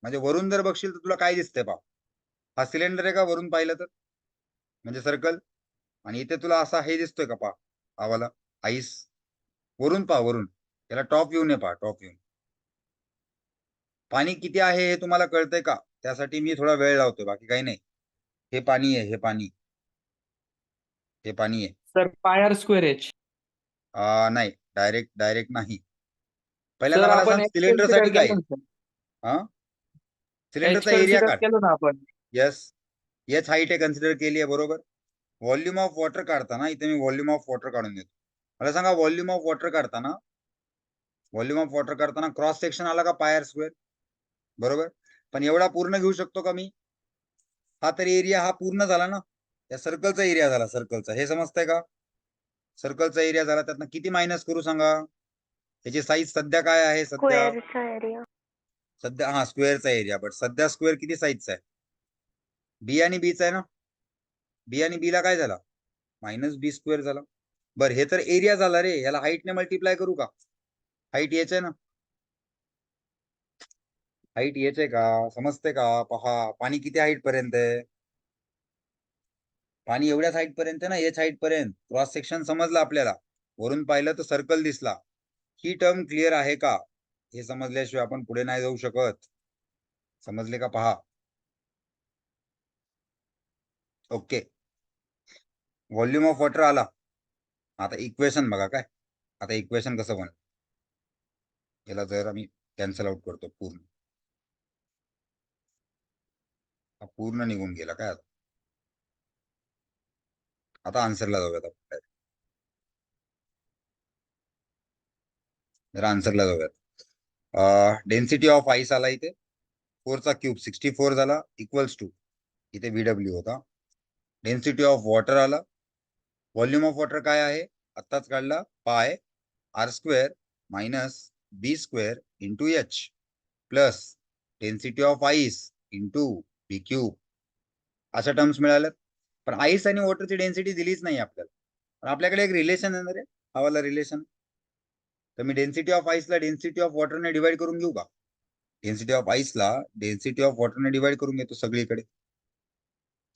म्हणजे वरून जर बघशील तर तुला काय दिसतंय पा? हा सिलेंडर आहे का वरून पाहिलं तर? म्हणजे सर्कल. आणि इथे तुला असा हे दिसतोय का पा? हा वाला आईस. वरून पा, वरून. त्याला टॉप व्ह्यू ने पा, टॉप व्ह्यू. पाणी किती आहे हे तुम्हाला कळतंय का? त्यासाठी मी थोडा वेळ लावतोय, बाकी काही नाही. हे पाणी आहे, हे पाणी. हे पाणी आहे. Sir pi square H. नाही, डायरेक्ट नाही. पहिल्यांदा सर मला आपण सांग एच सिलेंडर कन्सिडर साठी काय केलं आहे? ना सर. हा, एच सिलेंडरचा एरिया कन्सिडर काढ. केलं ना आपण. यस, एच हाईट आहे, कन्सिडर केली आहे, बरोबर. व्हॉल्यूम ऑफ वॉटर काढताना इथे मी व्हॉल्यूम ऑफ वॉटर काढून देतो. मला सांगा व्हॉल्यूम ऑफ वॉटर काढताना क्रॉस सेक्शन आला का पाय स्क्वेअर? बरोबर. पण एवढा पूर्ण घेऊ शकतो का मी? हा तर एरिया हा पूर्ण झाला ना. या सर्कलचा एरिया झाला, सर्कलचा. हे समजतंय का? सर्कलचा एरिया झाला. त्यातनं किती मायनस करू सांगा? त्याची साईज सध्या काय आहे? स्क्वेअरचा एरिया. सध्या हा स्क्वेअरचा एरिया. बट सध्या स्क्वेअर किती साईजचा आहे? बी आणि बीचा आहे ना. बी आणि बी ला काय झाला? मायनस बी स्क्वेअर झाला. बरं, हे तर एरिया झाला रे. याला हाईटने मल्टिप्लाय करू का? हाईट याच आहे ना. हाईट याच आहे का? समजते का? पहा, पाणी किती हाईट पर्यंत आहे? पाणी एवढ्याच हाईट पर्यंत ना, एच हाईट पर्यंत. क्रॉस सेक्शन समजलं आपल्याला. वरून पाहिलं तर सर्कल दिसला. ही टर्म क्लिअर आहे का? हे समजल्याशिवाय आपण पुढे नाही जाऊ शकत. समजले का? पहा. ओके. व्हॉल्यूम ऑफ वॉटर आला. आता इक्वेशन बघा काय. आता इक्वेशन कसं बन, याला जर आम्ही कॅन्सल आउट करतो पूर्ण. पूर्ण निघून गेला काय? आता आन्सरला जाऊयात आपण. जरा आन्सरला जाऊयात. डेन्सिटी ऑफ आईस आला इथे 4 चा क्यूब 64 झाला, इक्वल्स टू इथे VW होता. डेन्सिटी ऑफ वॉटर आला. व्हॉल्यूम ऑफ वॉटर काय आहे? आत्ताच काढला. Pi R square minus B square into H plus density of ice into B cube. अशा टर्म्स मिळाल्यात. पण आईस आणि वॉटरची डेन्सिटी दिलीच नाही आपल्याला. पण आपल्याकडे एक रिलेशन आहे ना रे, हा वाला रिलेशन. तर मी डेन्सिटी ऑफ आईसला डेन्सिटी ऑफ वॉटरने डिवाइड करून घेऊ का? डेन्सिटी ऑफ आईसला डेन्सिटी ऑफ वॉटरने डिवाइड करून घेतो सगळीकडे.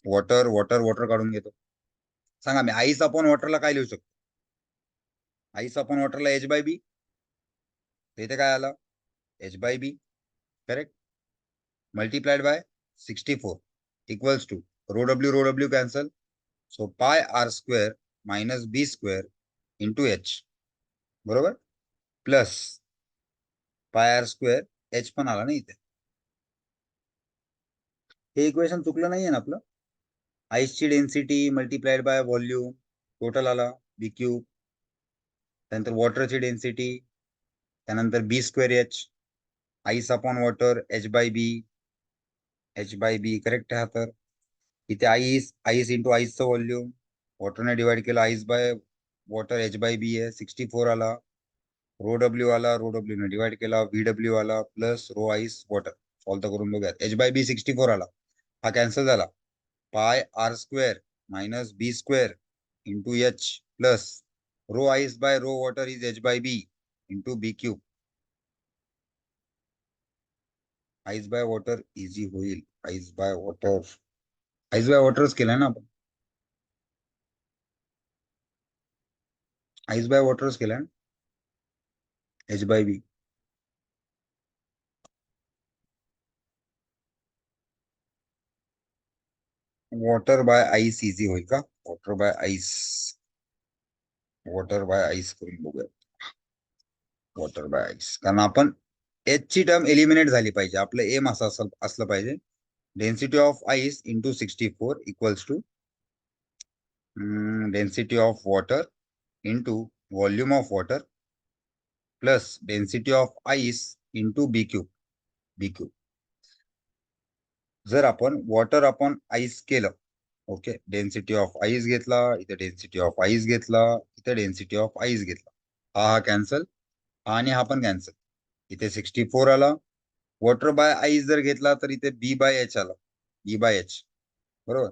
वॉटर वॉटर वॉटर काढून घेतो. सांगा मी आईस अपॉन वॉटरला काय लिहू शकतो? आईस अपॉन वॉटरला एच बाय बी. इथे काय आलं? H by B. Correct. Multiplied by 64 equals to rho W cancel. So pi R square minus B square into H, बरोबर, plus pi R square. H पण आला ना इथे. हे इक्वेशन चुकलं नाहीये ना आपलं? आईसची density multiplied by volume total आला बी क्यूब. त्यानंतर वॉटरची डेन्सिटी, त्यानंतर B square H. Ice upon water H by B. H by B correct आहे. तर इथे आईस आईस इंटू आईसचं व्हॉल्यूम, वॉटरने डिवाइड केलं ice by water, H by B आहे. 64 आला. रो डब्ल्यू आला, रो डब्ल्यू ने डिवाइड केला, VW आला plus rho ice water. Solve तर करून बघूयात. एच बाय बी 64 आला. हा कॅन्सल झाला. Pi R square minus B square into H plus rho ice by rho water is H by B into B cube. Ice by water easy होईल. Ice by water, ice by वॉटरच केलाय ना आपण. Ice by वॉटरच केलाय ना. H by B. Water by ice easy होईल का? Water by ice, water by ice करून बघूया. वॉटर बाय आईस, कारण आपण एच ची टर्म एलिमिनेट झाली पाहिजे. आपलं एम असं असलं पाहिजे. Density of ice into 64 equals to density of water into volume of water plus density of ice into B cube. B cube. जर आपण वॉटर अपॉन आईस केलं, ओके, डेन्सिटी ऑफ आईस घेतला, इथे डेन्सिटी ऑफ आईस घेतला, इथे density of ice घेतला, हा cancel, आणि हा पण कॅन्सल. इथे 64 आला. वॉटर बाय आईस जर घेतला तर इथे बी बाय एच आला, बी बाय एच, बरोबर.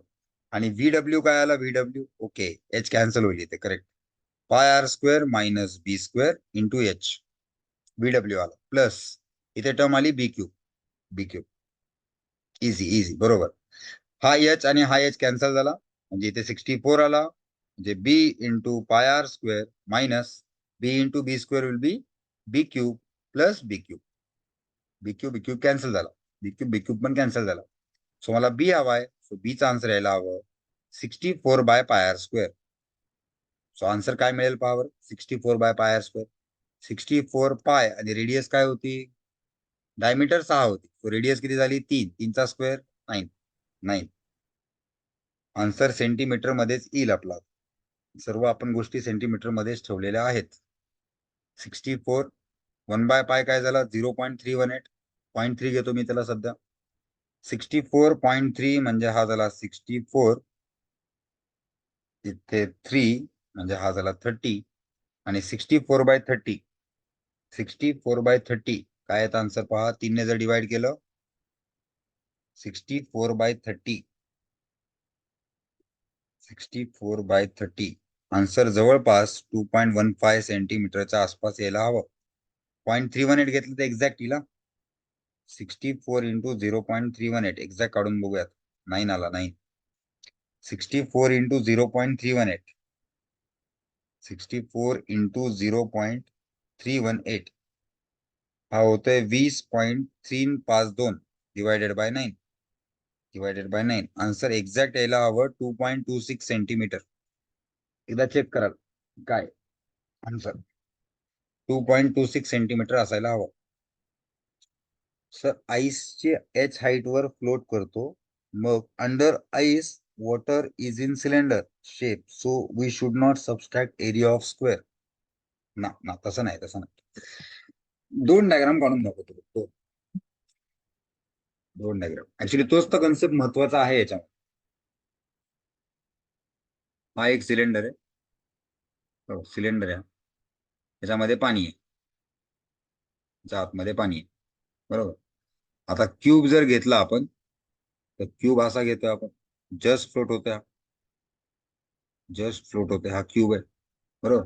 आणि व्हीडब्ल्यू काय आला, व्हीडब्ल्यू, ओके, एच कॅन्सल होईल इथे, correct. Pi R square minus B square into H, VW आला, प्लस इथे टर्म आली B cube, B cube, easy easy, बरोबर. हा एच आणि हा एच कॅन्सल झाला, म्हणजे इथे 64 आला, म्हणजे B into pi R square minus B into B square will be B cube plus B cube, B cube cancel झाला, बी क्यूब पण कॅन्सल झाला. सो मला बी हवाय, सो बीचा आन्सर यायला हवं 64 by pi R square. So answer काय मिळेल power, 64 by pi R square. 64 pi आणि रेडियस काय होती, डायमीटर 6 होती, सो रेडियस किती झाली, 3, 3चा स्क्वेअर 9, 9. आन्सर सेंटीमीटर मध्येच येईल आपला. सर्व आपण गोष्टी सेंटीमीटर मध्येच ठेवलेल्या आहेत. 64 1 बाय पाय काय झाला, 0.318, 0.3 घेतो मी त्याला सध्या. 64.3 म्हणजे हा झाला 64, इथे 3 म्हणजे हा झाला 30, आणि 64 बाय 30, 64 बाय 30 काय येतं आन्सर पहा, 3 ने जर डिवाइड केलं, 64 बाय 30, 64 बाय 30, आन्सर जवळपास 2.15 सेंटीमीटरच्या आसपास यायला हवं. 0.318 घेतलं तर एक्झॅक्ट येईल. 64 इंटू 0.318 एक्झॅक्ट काढून बघूयात, 9 आला, 9. 64 इंटू 0.318, 64 इंटू 0.318 हा होतोय 20.352 divided by 9, divided by 9. Answer exact यायला हवं 2.26 सेंटीमीटर. एकदा चेक कराल काय आन्सर, 2.26 सेंटीमीटर असायला हवं. सर आईसचे एच हाईट वर फ्लोट करतो, मग under ice water is in cylinder shape, so we should not subtract area of square. ना तसं नाही, तसं नाही. 2 डायग्राम काढून दाखवतो, दोन डायग्राम. ऍक्च्युली तोच तर कन्सेप्ट महत्वाचा आहे याच्यामध्ये. हा एक सिलेंडर आहे, हो सिलेंडर आहे, त्याच्यामध्ये पाणी आहे, त्याच्या आतमध्ये पाणी आहे, बरोबर. आता क्यूब जर घेतला आपण, तर क्यूब असा घेतोय आपण, जस्ट फ्लोट होत्या, जस्ट फ्लोट होते, हा क्यूब आहे, बरोबर.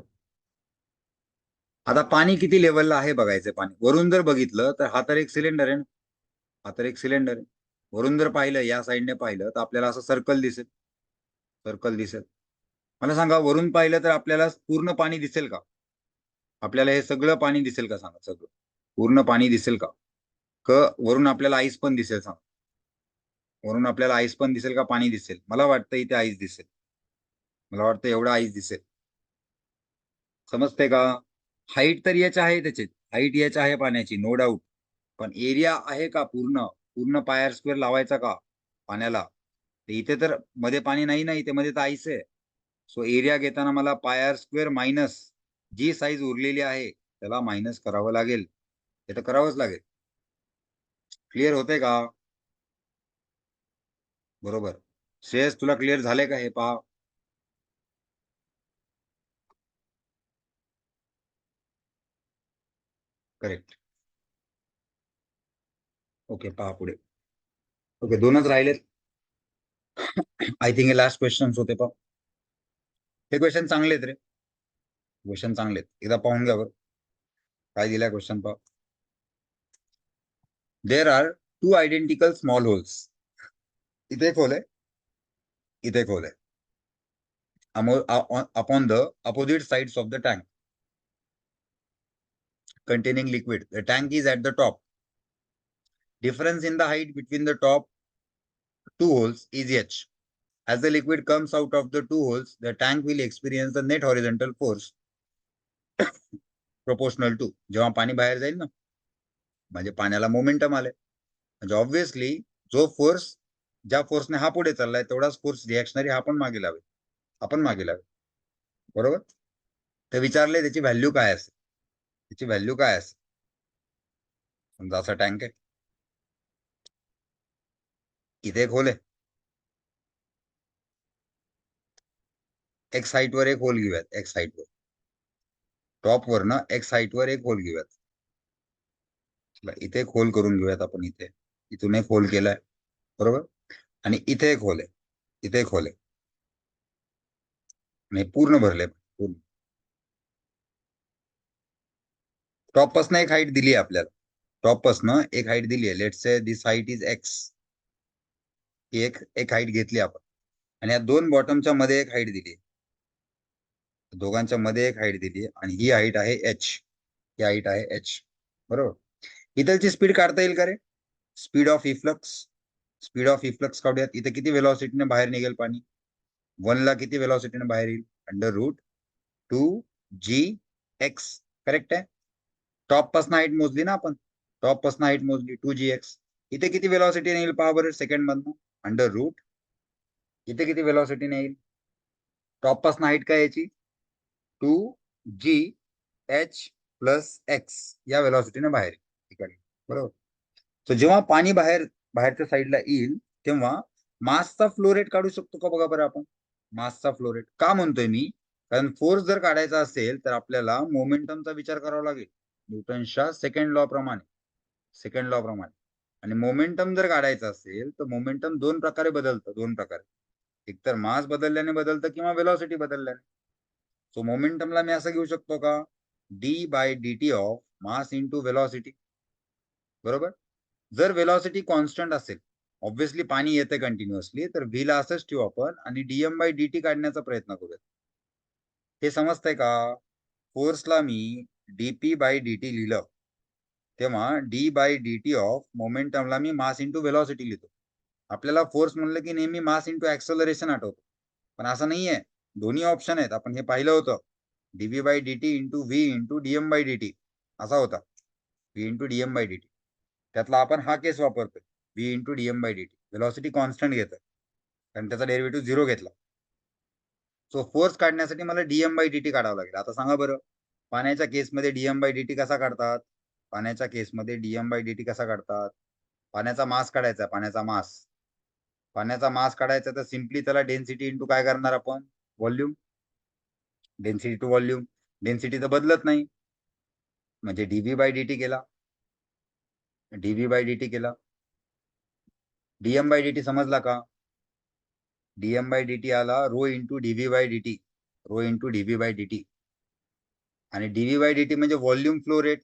आता पाणी किती लेवलला आहे बघायचं. पाणी वरून जर बघितलं तर हा तर एक सिलेंडर आहे ना, हा तर एक सिलेंडर आहे. वरून जर पाहिलं, या साईडने पाहिलं तर आपल्याला असं सर्कल दिसेल, सर्कल दिसेल. मला सांगा, वरून पाहिलं तर आपल्याला पूर्ण पाणी दिसेल का, आपल्याला हे सगळं पाणी दिसेल का, सांगा, सगळं पूर्ण पाणी दिसेल का, वरून आपल्याला आईस पण दिसेल, सांगा, वरून आपल्याला आईस पण दिसेल का, पाणी दिसेल. मला वाटतं इथे आईस दिसेल, मला वाटतं एवढा आईस दिसेल. समजते का. हाईट तर याची आहे, त्याची हाईट याची आहे पाण्याची, नो डाऊट. पण एरिया आहे का, पूर्ण पूर्ण पाय आर स्क्वेअर लावायचा का पाण्याला, इथे तर मध्ये पाणी नाही ना, इथे मध्ये तर आईस आहे. सो एरिया घेताना मला पाय आर स्क्वेअर मायनस जी साईज उरलेली आहे त्याला मायनस करावं लागेल, हे तर करावंच लागेल. क्लिअर होते का, बरोबर. श्रेयस तुला क्लिअर झाले का हे पहा. करेक्ट, ओके, पहा पुढे. ओके, दोनच राहिलेत. आय थिंक हे लास्ट क्वेश्चन होते पहा. हे क्वेश्चन चांगले आहेत रे, क्वेश्चन चांगले आहेत, एकदा पाहून घ्या बरं काय दिलाय क्वेश्चन पहा. There are 2 identical small holes, इथे एक होल आहे, इथे एक होल आहे, upon the opposite sides of the tank containing liquid. The tank is at the top. Difference in the height between the top 2 holes is h. As the liquid comes out of the 2 holes, the tank will experience the net horizontal force proportional to. जेव्हा पाणी बाहेर जाईल ना, म्हणजे पाण्याला momentum आले, म्हणजे obviously जो फोर्स, ज्या फोर्सने हा पुढे चाललाय तेवढाच फोर्स रिॲक्शनरी हा पण मागे लावेल, आपण मागे लावेल, बरोबर. तर विचारले त्याची व्हॅल्यू काय असेल, त्याची व्हॅल्यू काय असेल. समजा असा टँक आहे, इथे एक होल आहे, एक्स हाईट वर एक होल घेऊयात, एक्स हाईट वर, टॉप वर ना एक्स हाईट वर एक होल घेऊयात. चला इथे एक होल करून घेऊयात आपण. इथे इथून एक होल केलाय बरोबर, आणि इथे एक होल आहे, इथे एक होल आहे, आणि हे पूर्ण भरले पूर्ण. टॉप पासन एक हाईट दिली आहे आपल्याला, टॉप पासन एक हाईट दिली आहे. Let's say this height is X. ही एक एक हाईट घेतली आपण, आणि या दोन बॉटमच्या मध्ये एक हाईट दिली आहे, दोघांच्या मध्ये एक हाईट दिली आहे, आणि ही हाईट आहे एच. ही हाईट आहे एच बरोबर. इथलची स्पीड काढता येईल का रे? Speed of efflux, speed of efflux काढूयात. इथे किती वेलॉसिटीने बाहेर निघेल पाणी? 1 ला किती वेलॉसिटीने बाहेर येईल? √2gx. करेक्ट आहे. टॉप पासून हाईट मोजली ना आपण, टॉप पासून हाईट मोजली 2gx. इथे किती वेलॉसिटीने येईल पहा बरं सेकंड मधनं? √. इथे किती वेलॉसिटीने येईल? टॉप पासून हाईट काय याची? 2gh प्लस एक्स या वेलॉसिटीने बाहेर येईल बरोबर. तर जेव्हा पाणी बाहेरच्या साईडला येईल तेव्हा मासचा फ्लो रेट काढू शकतो का बघा बरं आपण. मासचा फ्लो रेट का म्हणतोय मी? कारण फोर्स जर काढायचा असेल तर आपल्याला मोमेंटमचा विचार करावा लागेल, न्यूटनच्या सेकंड लॉ प्रमाणे, सेकंड लॉ प्रमाणे. आणि मोमेंटम जर काढायचा असेल तर मोमेंटम दोन प्रकारे बदलतं, दोन प्रकारे. एकतर मास बदलल्याने बदलतं किंवा वेलॉसिटी बदलल्याने. सो मोमेंटमला मी असं घेऊ शकतो का? d/dt of mass into velocity बरोबर. जर वेलॉसिटी कॉन्स्टंट असेल, ऑब्व्हियसली पाणी येते कंटिन्युअसली, तर v ला असंच ठेवू आपण आणि dm/dt काढण्याचा प्रयत्न करूया. हे समजतंय का? फोर्सला मी dp/dt लिहिलं तेव्हा d/dt ऑफ मोमेंटमला मी मास इंटू वेलॉसिटी लिहितो. आपल्याला फोर्स म्हणलं की नेहमी मास इंटू ऍक्सलरेशन आठवतो, पण असं नाहीये. दोन्ही ऑप्शन आहेत, आपण हे पाहिलं होतं. dv/dt into v into dm/dt असा होता, v इंटू dm/dt. त्यातला आपण हा केस वापरतोय, v into dm/dt. Velocity constant घेतोय कारण त्याचा डेरिव्हेटिव्ह 0 घेतला. सो फोर्स काढण्यासाठी मला dm/dt काढावं लागेल. आता सांगा बरं, पाण्याच्या केसमध्ये dm/dt कसा काढतात? पाण्याच्या केसमध्ये dm/dt कसा काढतात? पाण्याचा मास काढायचा, पाण्याचा मास. पाण्याचा मास काढायचा तर सिम्पली त्याला डेन्सिटी इंटू काय करणार आपण? Volume. Density to volume. Density तर बदलत नाही, म्हणजे dv/dt केला, dv/dt केला. dm/dt समजला का? dm/dt आला rho into dv/dt, rho into dv/dt. आणि dv/dt म्हणजे volume flow rate.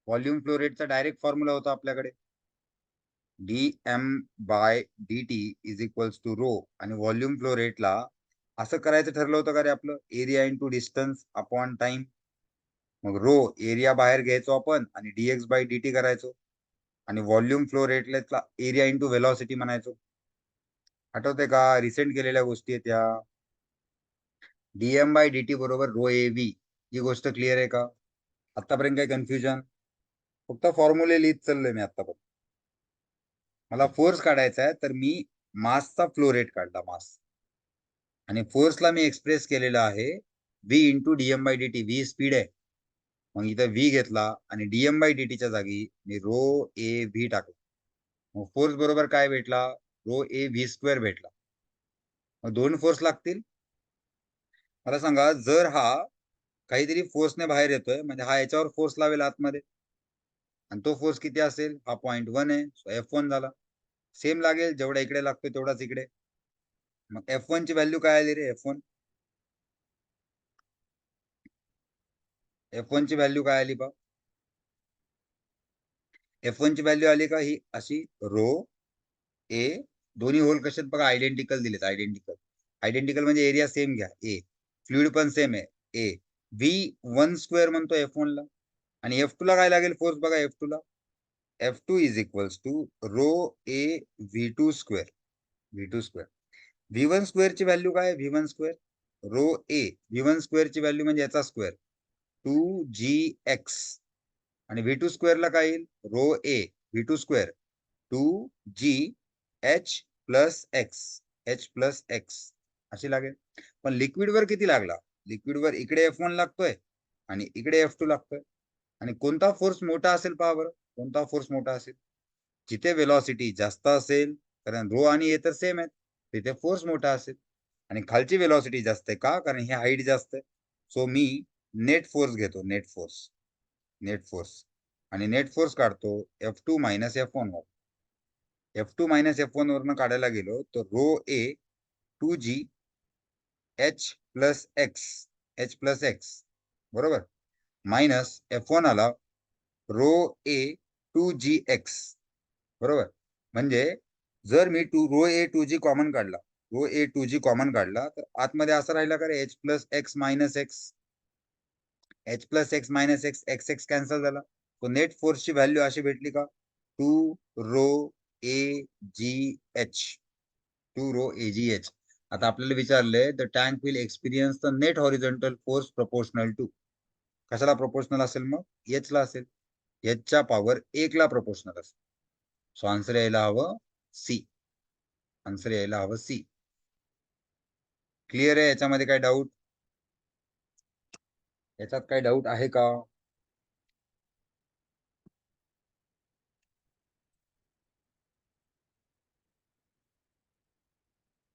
Volume flow रेटचा डायरेक्ट फॉर्म्युला होता आपल्याकडे, dm/dt is equals to rho. आणि व्हॉल्यूम फ्लो रेटला असं करायचं ठरलं होतं का रे आपलं? Area into distance upon time. मग रो एरिया बाहेर घ्यायचो आपण आणि dx/dt करायचो, आणि व्हॉल्यूम फ्लो रेटला एरिया इंटू वेलॉसिटी म्हणायचो. आठवते का? रिसेंट केलेल्या गोष्टी आहेत त्या. dm/dt बरोबर रो AV. ही गोष्ट क्लिअर आहे का? आतापर्यंत काही कन्फ्युजन? फक्त फॉर्म्युले लिहित चाललोय मी आतापर्यंत. मला फोर्स काढायचा आहे तर मी मासचा फ्लो रेट काढला, मास, आणि फोर्सला मी एक्सप्रेस केलेला आहे v into dm/dt. v speed आहे, मग इथं v घेतला आणि dm/dt च्या जागी मी रो AV टाकला. मग फोर्स बरोबर काय भेटला? रो AV² भेटला. मग दोन फोर्स लागतील. मला सांगा, जर हा काहीतरी फोर्सने बाहेर येतोय म्हणजे हा याच्यावर फोर्स लावेल आतमध्ये, आणि तो फोर्स किती असेल? हा 0.1 आहे, सो F1 झाला. सेम लागेल, जेवढा इकडे लागतोय तेवढाच इकडे. मग F1 ची व्हॅल्यू काय आली रे? F1 ची व्हॅल्यू काय आली पा? F1 ची व्हॅल्यू आली का? ही अशी रो ए, दोन्ही होल कसे बघा आयडेंटिकल दिलेत, आयडेंटिकल. आयडेंटिकल म्हणजे एरिया सेम घ्या, ए. फ्लुइड पण सेम आहे, ए. v1² म्हणतो F1 ला, आणि F2 ला काय लागेल फोर्स बघा? F2 ला F2 is equals to rho A v2². v2². v1² ची व्हॅल्यू काय? v1² रो ए v1² ची व्हॅल्यू म्हणजे याचा स्क्वेअर 2gx, आणि v2² ला काय येईल? Row A v2² 2gh plus x अशी लागेल. पण लिक्विड वर किती लागला? लिक्विड वर इकडे F1 लागतोय आणि इकडे F2 लागतोय. आणि कोणता फोर्स मोठा असेल पहा बरं? कोणता फोर्स मोठा असेल? जिथे वेलॉसिटी जास्त असेल, कारण रो आणि ए तर सेम आहेत, तिथे फोर्स मोठा असेल. आणि खालची वेलॉसिटी जास्त आहे का? कारण ही हाईट जास्त आहे. सो मी नेट फोर्स घेतो, नेट फोर्स. आणि नेट फोर्स काढतो F2 मायनस F1 वर. F2 मायनस F1 वरनं काढायला गेलो तर रो ए 2G H प्लस एक्स बरोबर, मायनस F1 आला रो ए 2GX बरोबर. म्हणजे जर मी रो ए 2G कॉमन काढला, रो ए 2G कॉमन काढला तर आतमध्ये असं राहिला का रे H plus x minus x, H plus x minus x, x cancel झाला. तो नेट फोर्सची व्हॅल्यू अशी भेटली का 2 रो ए जी एच, 2 रो ए जी एच. आता आपल्याला विचारलंय the tank will experience the net horizontal force proportional to. कशाला प्रोपोर्शनल असेल मग? एच ला असेल. एचच्या पॉवर 1 ला प्रोपोर्शनल असेल. सो आन्सर यायला हवं सी. आन्सर यायला हवं सी. क्लिअर आहे? याच्यामध्ये काय डाऊट? याच्यात काय डाऊट आहे का?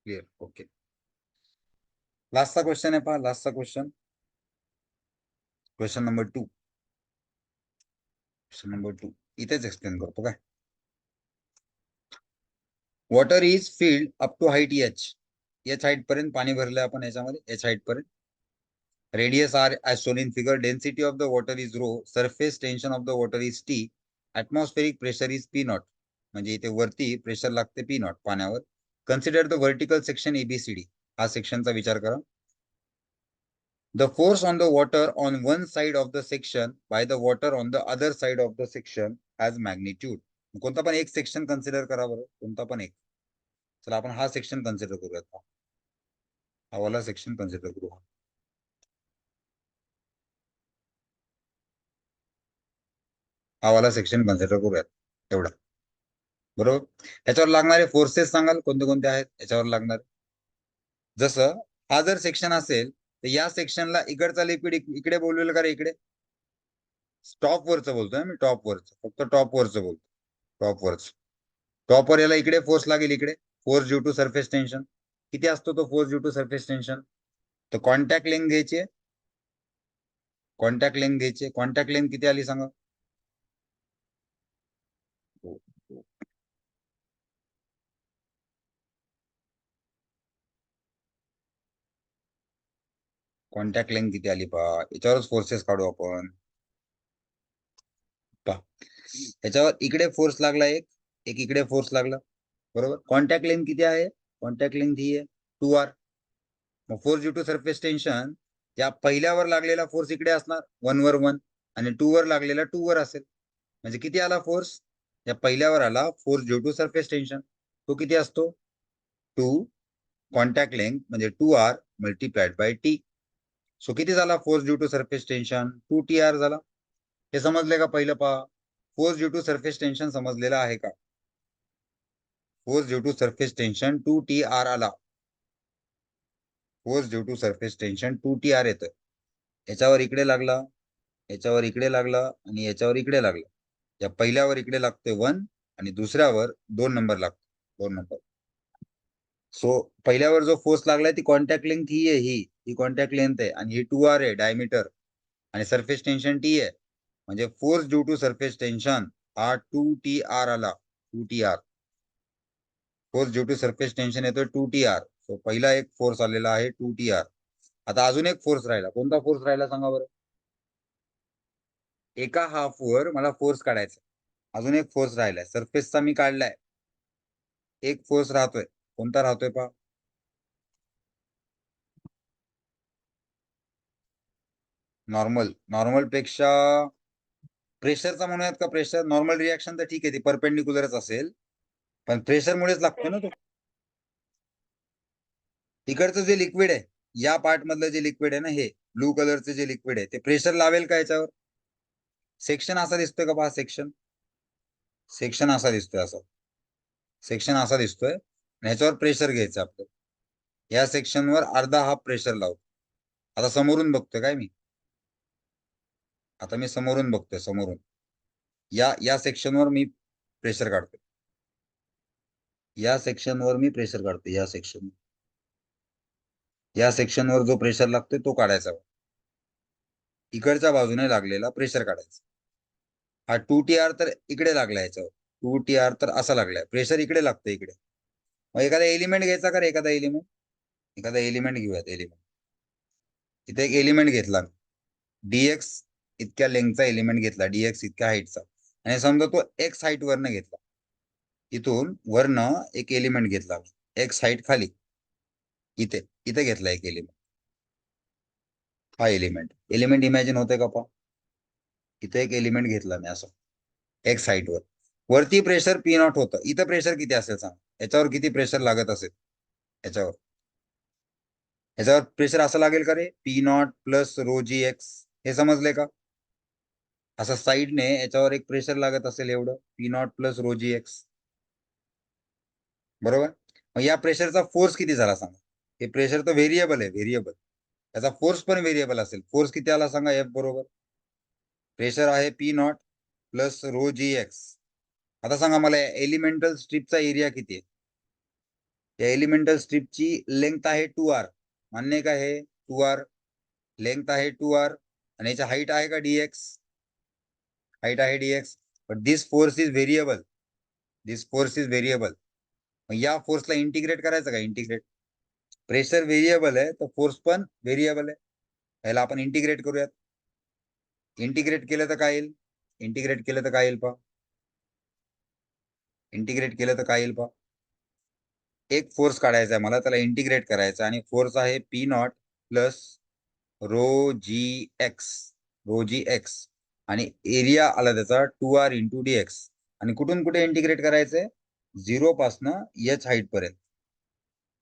Clear, okay. लास्टचा क्वेश्चन आहे पहा, लास्टचा question, question number 2. Question number 2 इथेच एक्सप्लेन करतो काय. Water is filled up to height H. H height पर्यंत पाणी भरलंय आपण याच्यामध्ये, एच हाईट पर्यंत. Radius R as shown in figure. Density of the water is rho. Surface tension of the water is T. Atmospheric pressure is P naught. म्हणजे इथे वरती pressure लागते P naught पाण्यावर. Consider the vertical section ABCD. हा सेक्शनचा विचार करा. The force on the water on one side of the section by the water on the other side of the section has magnitude. कोणता पण एक section consider करा बरं, कोणता पण एक. चला आपण हा सेक्शन कन्सिडर करूयात. हा वाला सेक्शन कन्सिडर करू. हा वाला सेक्शन कन्सिडर करूयात एवढा बरोबर. याच्यावर लागणारे फोर्सेस सांगाल कोणते कोणते आहेत याच्यावर लागणारे? जसं हा जर सेक्शन असेल तर या सेक्शनला इकडचा लिक्विड इकडे बोलवेल का रे? इकडे टॉप वरचं बोलतोय मी, टॉप वरचं, फक्त टॉप वरचं बोलतो, टॉप वरच. टॉपवर याला इकडे फोर्स लागेल, इकडे force due to surface tension. किती असतो तो force due to surface tension? तर कॉन्टॅक्ट लेंथ घ्यायची, कॉन्टॅक्ट लेंथ घ्यायची. कॉन्टॅक्ट लेंथ किती आली सांगा? कॉन्टॅक्ट लेंथ किती आली पहा, याच्यावरच फोर्सेस काढू आपण. याच्यावर इकडे फोर्स लागला एक, एक इकडे फोर्स लागला बरोबर. कॉन्टॅक्ट लेंथ किती आहे? कॉन्टॅक्ट लेंथ ही आहे 2R. मग force due to surface tension, त्या पहिल्यावर लागलेला फोर्स इकडे असणार 1 वर 1 आणि 2 वर लागलेला 2 वर असेल. म्हणजे किती आला फोर्स? या पहिल्यावर आला force due to surface tension, तो किती असतो? 2 कॉन्टॅक्ट लेंथ म्हणजे 2R multiplied by T. So किती झाला force due to surface tension? 2TR झाला. हे समजले का? पहिलं पहा, force due to surface tension समजलेला आहे का? Force due to surface tension 2TR आला. Force due to surface tension 2TR येतं. याच्यावर इकडे लागला, याच्यावर इकडे लागला आणि याच्यावर इकडे लागला. या पहिल्यावर इकडे लागते 1 आणि दुसऱ्यावर 2 नंबर लागतो, 2 नंबर. सो पहिल्यावर जो फोर्स लागलाय ती कॉन्टॅक्ट लेंथ ही आहे, ही कॉन्टॅक्ट लेंथ आहे आणि ही 2R आहे डायमीटर आणि सरफेस टेन्शन T आहे. म्हणजे force due to surface tension हा 2TR आला, 2TR. Force due to surface tension येतोय 2TR. सो पहिला एक फोर्स आलेला आहे 2TR. आता अजून एक फोर्स राहिला. कोणता फोर्स राहिला सांगा बरं? एका हाफवर मला फोर्स काढायचा, अजून एक फोर्स राहिलाय. सरफेसचा मी काढलाय, एक फोर्स राहतोय. कोणता राहतोय पहा? नॉर्मल. नॉर्मल पेक्षा प्रेशरचा म्हणूयात का? प्रेशर नॉर्मल रिॲक्शन तर ठीक आहे, ती परपेंडिक्युलरच असेल, पण प्रेशरमुळेच लागतो ना तो. इकडचं जे लिक्विड आहे, या पार्ट मधलं जे लिक्विड आहे ना, हे ब्लू कलरचं जे लिक्विड आहे, ते प्रेशर लावेल का याच्यावर? सेक्शन असा दिसतोय का पहा? सेक्शन, सेक्शन असा दिसतोय, असा सेक्शन असा दिसतोय. ह्याच्यावर प्रेशर घ्यायचं आपलं. या सेक्शनवर अर्धा हाफ प्रेशर लावतो. आता समोरून बघतोय काय मी, आता मी समोरून बघतोय, समोरून या सेक्शनवर मी प्रेशर काढतोय, या सेक्शनवर मी प्रेशर काढतोय, या सेक्शनवर जो प्रेशर लागतोय तो काढायचा, इकडच्या बाजूने लागलेला प्रेशर काढायचा. हा 2TR तर इकडे लागला याच्यावर, 2TR तर असा लागलाय, प्रेशर इकडे लागतं इकडे. मग एखादा एलिमेंट घ्यायचा का रे, एखादा एलिमेंट घेऊयात. इथे एक एलिमेंट घेतला, डीएक्स इतक्या लेंथचा एलिमेंट घेतला, डीएक्स इतक्या हाईटचा, आणि समजा तो एक्स हाईट वरनं घेतला. इथून वरनं एक एलिमेंट घेतला एक्स हाईट खाली, इथे इथे घेतला एक एलिमेंट. हा एलिमेंट इमॅजिन होतंय का पा? इथे एक एलिमेंट घेतला मी असं एक्स हाईट वर, वरती प्रेशर पी नॉट होतं. इथं प्रेशर किती असेल सांग, याच्यावर किती प्रेशर लागत असेल? याच्यावर प्रेशर असं लागेल का रे, पी नॉट प्लस रो जी एक्स. हे समजले का? असं साईडने याच्यावर एक प्रेशर लागत असेल एवढं, पी नॉट प्लस रो जी एक्स, बरोबर. मग या प्रेशरचा फोर्स किती झाला सांगा? हे प्रेशर तर व्हेरिएबल आहे, व्हेरिएबल. याचा फोर्स पण व्हेरिएबल असेल. फोर्स किती आला सांगा एफ बरोबर? प्रेशर आहे पी नॉट प्लस रो जी एक्स. आता सांगा मला एलिमेंटल स्ट्रिपचा एरिया किती आहे? या एलिमेंटल स्ट्रिपची लेंथ आहे 2r. मान्य का हे 2r लेंथ आहे 2r, आणि याची हाईट आहे का dx? हाईट आहे dx. But this force is variable, मग या फोर्सला इंटिग्रेट करायचं का? इंटिग्रेट. प्रेशर व्हेरिएबल आहे तर फोर्स पण व्हेरिएबल आहे. याला आपण इंटिग्रेट करूयात. इंटिग्रेट केलं तर काय येईल? इंटिग्रेट केलं तर काय येईल पा? एक फोर्स काढायचा आहे मला, त्याला इंटिग्रेट करायचं, आणि फोर्स आहे पी नॉट प्लस रो जी एक्स, आणि एरिया आला त्याचा 2r इंटू dx. आणि कुठून कुठे इंटिग्रेट करायचंय? 0 पासनं h हाईट पर्यंत,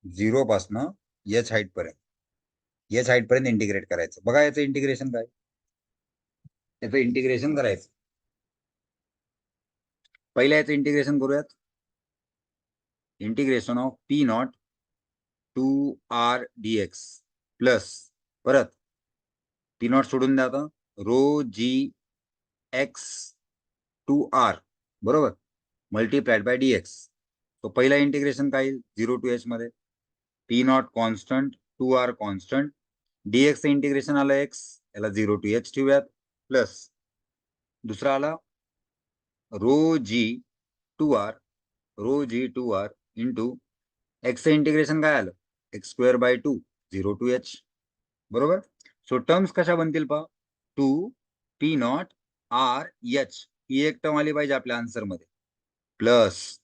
0 पासनं h हाईट पर्यंत इंटिग्रेट करायचं. बघा याचं इंटिग्रेशन काय, याचं इंटिग्रेशन करायचं. पहिल्या याचं इंटिग्रेशन करूयात. Integration of P not 2r dx plus, परत पी नॉट सोडून द्या आता, रो जी एक्स 2r बरोबर, मल्टीप्लाइड बाय dx. तो पहिला इंटिग्रेशन काय येईल? 0 to h मध्ये P not constant, 2r constant, dx integration आलं x, याला 0 to h ठेवूयात, प्लस दुसरा आला रो जी 2r इंटू एक्स इंटिग्रेशन काय आलं? X square by 2, 0 to h, बरोबर. सो टर्म्स कशा बनतील पहा, 2 पी नॉट आर एच, ही एक टर्म आली पाहिजे आपल्या आन्सर मध्ये, प्लस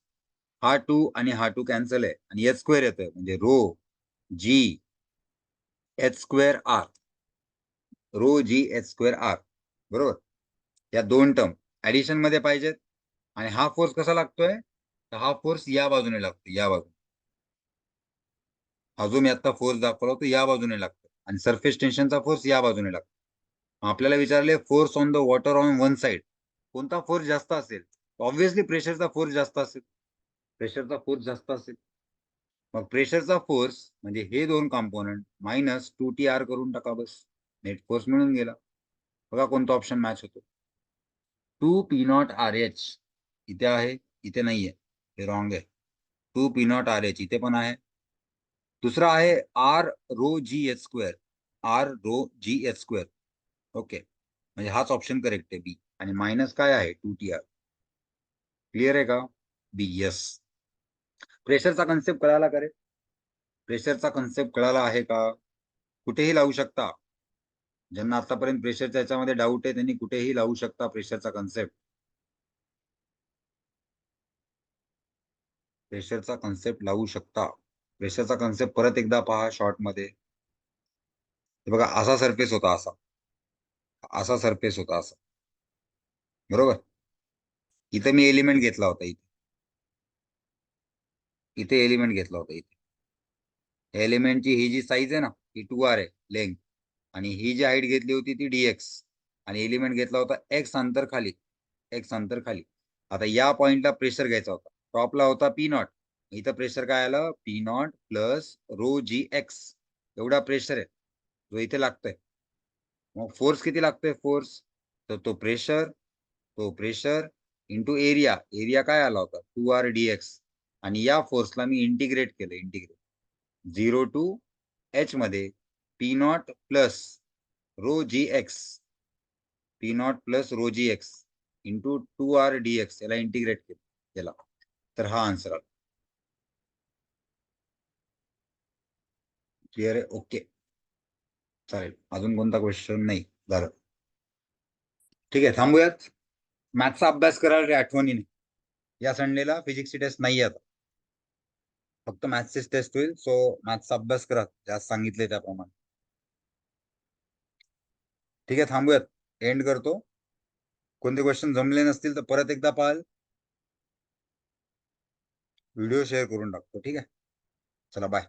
हा 2 आणि हा 2 कॅन्सल आहे, आणि एच स्क्वेअर येतोय, म्हणजे rho G H square R, बरोबर. या दोन टर्म ऍडिशन मध्ये पाहिजेत. आणि हा फोर्स कसा लागतोय? तर हा फोर्स या बाजूने लागतो, या बाजूने. हा जो मी आता फोर्स दाखवला तो या बाजूने लागतो, आणि सरफेस टेन्शनचा फोर्स या बाजूने लागतो. आपल्याला विचारले force on the water on one side, कोणता फोर्स जास्त असेल? ऑब्व्हियसली प्रेशरचा फोर्स जास्त असेल. मग प्रेशरचा फोर्स म्हणजे हे दोन कॉम्पोनंट मायनस 2TR करून टाका, बस नेट फोर्स मिळून गेला. बघा कोणता ऑप्शन मॅच होतो. 2 पी नॉट आर एच इथे आहे, इथे नाहीये, हे रॉंग आहे. 2 पी नॉट आर एच इथे पण आहे. दुसरा आहे R rho G H square, okay, म्हणजे हाच ऑप्शन करेक्ट आहे, बी. आणि मायनस काय आहे? 2TR. क्लिअर आहे का? बी, यस. प्रेशरचा कन्सेप्ट कळाला का रे? प्रेशरचा कन्सेप्ट कळाला आहे का? कुठेही लावू शकता. ज्यांना आतापर्यंत प्रेशरच्या याच्यामध्ये डाऊट आहे त्यांनी कुठेही लावू शकता प्रेशरचा कन्सेप्ट. लावू शकता. प्रेशरचा कन्सेप्ट परत एकदा पहा शॉर्ट मध्ये. बघा असा सरफेस होता, असा सरफेस होता, असा, बरोबर. इथे मी एलिमेंट घेतला होता, इथे एलिमेंट घेतला होता. इथे एलिमेंटची ही जी साईज आहे ना, ही 2r आहे लेंथ, आणि ही जी हाईट घेतली होती ती dx, आणि एलिमेंट घेतला होता x अंतर खाली. आता या पॉइंटला प्रेशर घ्यायचा होता, टॉपला होता पी नॉट, इथं प्रेशर काय आलं? पी नॉट प्लस रो जी एक्स, एवढा प्रेशर आहे जो इथे लागतोय. मग फोर्स किती लागतोय? फोर्स तर तो प्रेशर इंटू एरिया काय आला होता? 2r dx, आणि या फोर्सला मी इंटिग्रेट केलं, 0 to h मध्ये पी नॉट प्लस रो जी एक्स, इंटू 2r dx याला इंटिग्रेट केला तर हा आन्सर आला. क्लिअर आहे? ओके, चालेल. अजून कोणता क्वेश्चन? नाही झालं. ठीक आहे, थांबूयात. मॅथ्सचा अभ्यास करा रे आठवणीने. या संडेला फिजिक्सची टेस्ट नाही आता, फक्त मॅथ्सचीच टेस्ट होईल. सो मॅथ्सचा अभ्यास करा जास्त सांगितले त्याप्रमाणे. ठीक आहे, थांबूयात. एंड करतो. कोणते क्वेश्चन जमले नसतील तर परत एकदा पाहाल, व्हिडिओ शेअर करून टाकतो. ठीक आहे, चला bye.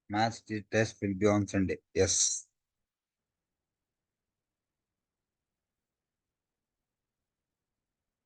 Maths test will be on Sunday. Yes.